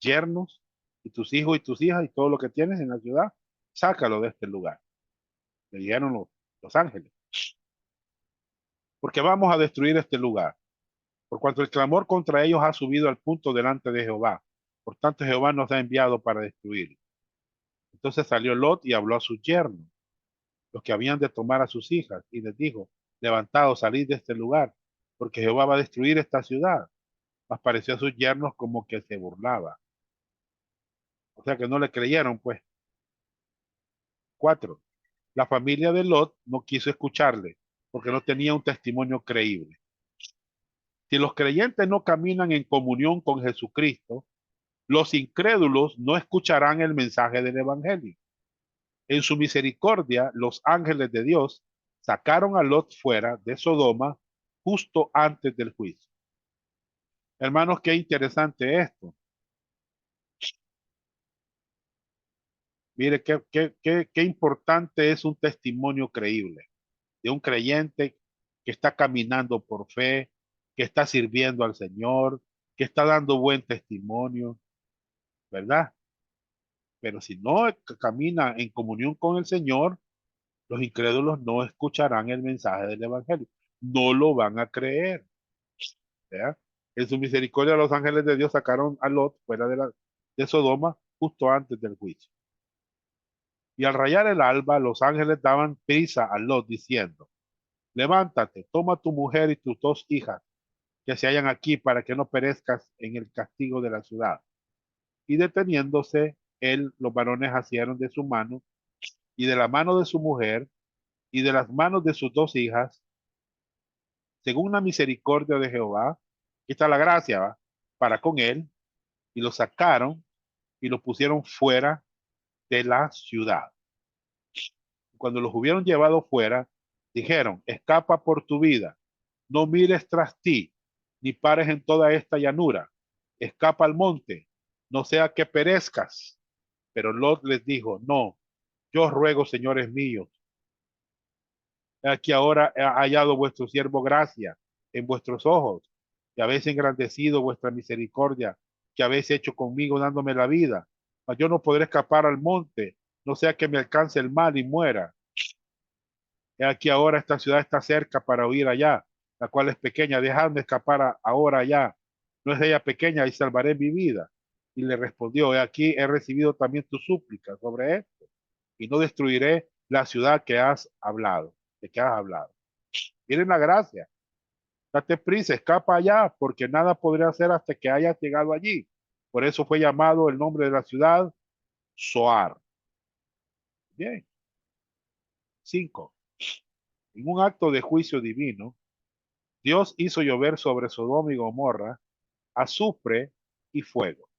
Yernos, y tus hijos y tus hijas y todo lo que tienes en la ciudad, sácalo de este lugar. Le dijeron los ángeles, porque vamos a destruir este lugar. Por cuanto el clamor contra ellos ha subido al punto delante de Jehová. Por tanto, Jehová nos ha enviado para destruir. Entonces salió Lot y habló a sus yernos, los que habían de tomar a sus hijas, y les dijo, levantaos, salid de este lugar, porque Jehová va a destruir esta ciudad. Mas pareció a sus yernos como que se burlaba. O sea que no le creyeron, pues. 4. La familia de Lot no quiso escucharle, porque no tenía un testimonio creíble. Si los creyentes no caminan en comunión con Jesucristo, los incrédulos no escucharán el mensaje del Evangelio. En su misericordia, los ángeles de Dios sacaron a Lot fuera de Sodoma justo antes del juicio. Hermanos, qué interesante esto. Mire, qué importante es un testimonio creíble de un creyente que está caminando por fe, que está sirviendo al Señor, que está dando buen testimonio, ¿verdad? Pero si no camina en comunión con el Señor, los incrédulos no escucharán el mensaje del Evangelio, no lo van a creer, ¿verdad? En su misericordia los ángeles de Dios sacaron a Lot fuera de Sodoma justo antes del juicio. Y al rayar el alba, los ángeles daban prisa a Lot diciendo, levántate, toma tu mujer y tus dos hijas que se hallan aquí para que no perezcas en el castigo de la ciudad. Y deteniéndose, él, los varones asieron de su mano y de la mano de su mujer y de las manos de sus dos hijas, según la misericordia de Jehová. Aquí está la gracia, ¿va? Para con él, y lo sacaron y lo pusieron fuera de la ciudad. Cuando los hubieron llevado fuera, dijeron: escapa por tu vida, no mires tras ti, ni pares en toda esta llanura, escapa al monte, no sea que perezcas. Pero Lot les dijo: no, yo os ruego, señores míos, aquí ahora he hallado vuestro siervo gracia en vuestros ojos, que habéis engrandecido vuestra misericordia, que habéis hecho conmigo dándome la vida. Mas yo no podré escapar al monte, no sea que me alcance el mal y muera. He aquí ahora esta ciudad está cerca para huir allá, la cual es pequeña. Dejadme escapar ahora allá. No es ella pequeña y salvaré mi vida. Y le respondió: he aquí he recibido también tu súplica sobre esto, y no destruiré la ciudad que has hablado, de que has hablado. Miren la gracia. Date prisa, escapa allá, porque nada podré hacer hasta que hayas llegado allí. Por eso fue llamado el nombre de la ciudad Zoar. Bien. 5. En un acto de juicio divino, Dios hizo llover sobre Sodoma y Gomorra azufre y fuego.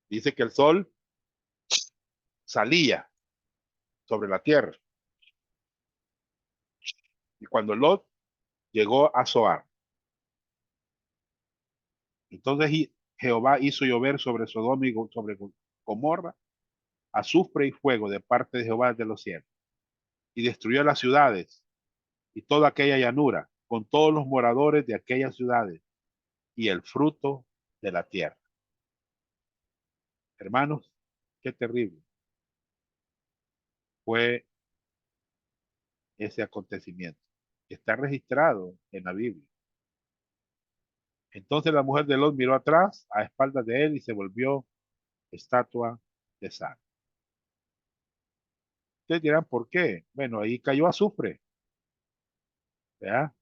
Dice que el sol salía sobre la tierra. Y cuando Lot llegó a Zoar, entonces Jehová hizo llover sobre Sodoma y sobre Gomorra azufre y fuego de parte de Jehová de los cielos. Y destruyó las ciudades y toda aquella llanura, con todos los moradores de aquellas ciudades y el fruto de la tierra. Hermanos, qué terrible fue ese acontecimiento. Está registrado en la Biblia. Entonces la mujer de Lot miró atrás, a espaldas de él, y se volvió estatua de sal. Ustedes dirán, ¿por qué? Bueno, ahí cayó azufre, ¿verdad?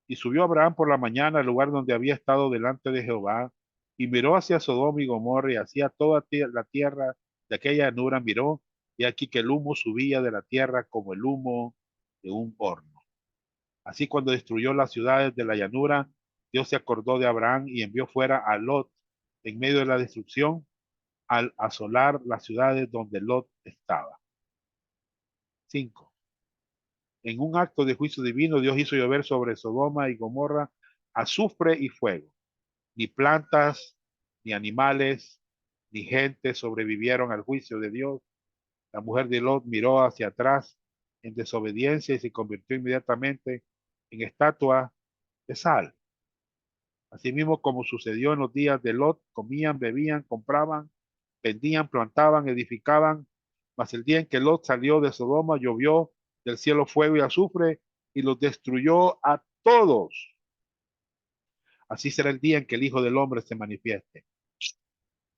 Y subió Abraham por la mañana al lugar donde había estado delante de Jehová, y miró hacia Sodoma y Gomorra, y hacia toda la tierra de aquella llanura miró, y aquí que el humo subía de la tierra como el humo de un horno. Así, cuando destruyó las ciudades de la llanura, Dios se acordó de Abraham y envió fuera a Lot en medio de la destrucción, al asolar las ciudades donde Lot estaba. 5. En un acto de juicio divino, Dios hizo llover sobre Sodoma y Gomorra azufre y fuego. Ni plantas, ni animales, ni gente sobrevivieron al juicio de Dios. La mujer de Lot miró hacia atrás en desobediencia y se convirtió inmediatamente en estatua de sal. Asimismo, como sucedió en los días de Lot, comían, bebían, compraban, vendían, plantaban, edificaban. Mas el día en que Lot salió de Sodoma, llovió del cielo fuego y azufre y los destruyó a todos. Así será el día en que el Hijo del Hombre se manifieste.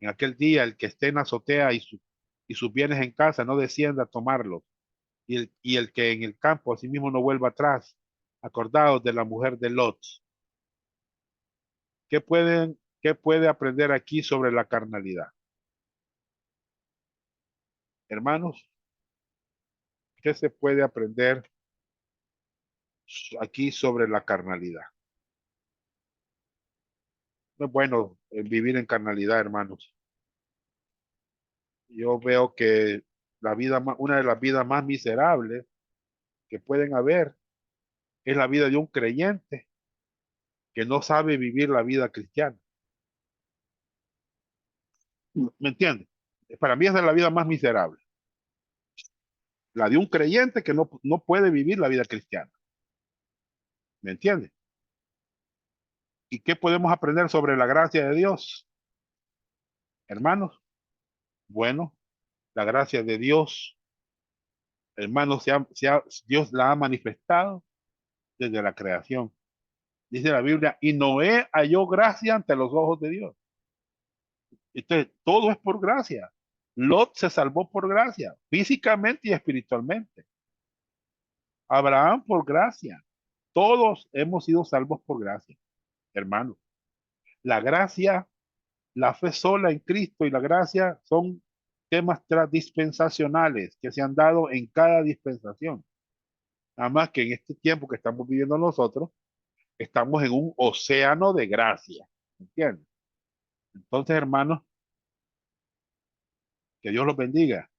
En aquel día, el que esté en la azotea y sus bienes en casa no descienda a tomarlos, y el que en el campo asimismo no vuelva atrás. Acordaos de la mujer de Lot. ¿Qué puede aprender aquí sobre la carnalidad? Hermanos, ¿qué se puede aprender aquí sobre la carnalidad? No es bueno vivir en carnalidad, hermanos. Yo veo que una de las vidas más miserables que pueden haber es la vida de un creyente que no sabe vivir la vida cristiana. ¿Me entiende? Para mí esa es la vida más miserable. La de un creyente que no puede vivir la vida cristiana. ¿Me entiende? ¿Y qué podemos aprender sobre la gracia de Dios? Hermanos, bueno, la gracia de Dios, hermanos, Dios la ha manifestado desde la creación. Dice la Biblia, y Noé halló gracia ante los ojos de Dios. Entonces, todo es por gracia. Lot se salvó por gracia, físicamente y espiritualmente. Abraham por gracia. Todos hemos sido salvos por gracia, hermano. La gracia, la fe sola en Cristo y la gracia son temas dispensacionales que se han dado en cada dispensación. Nada más que en este tiempo que estamos viviendo nosotros, estamos en un océano de gracia. ¿Entiendes? Entonces, hermanos, que Dios los bendiga.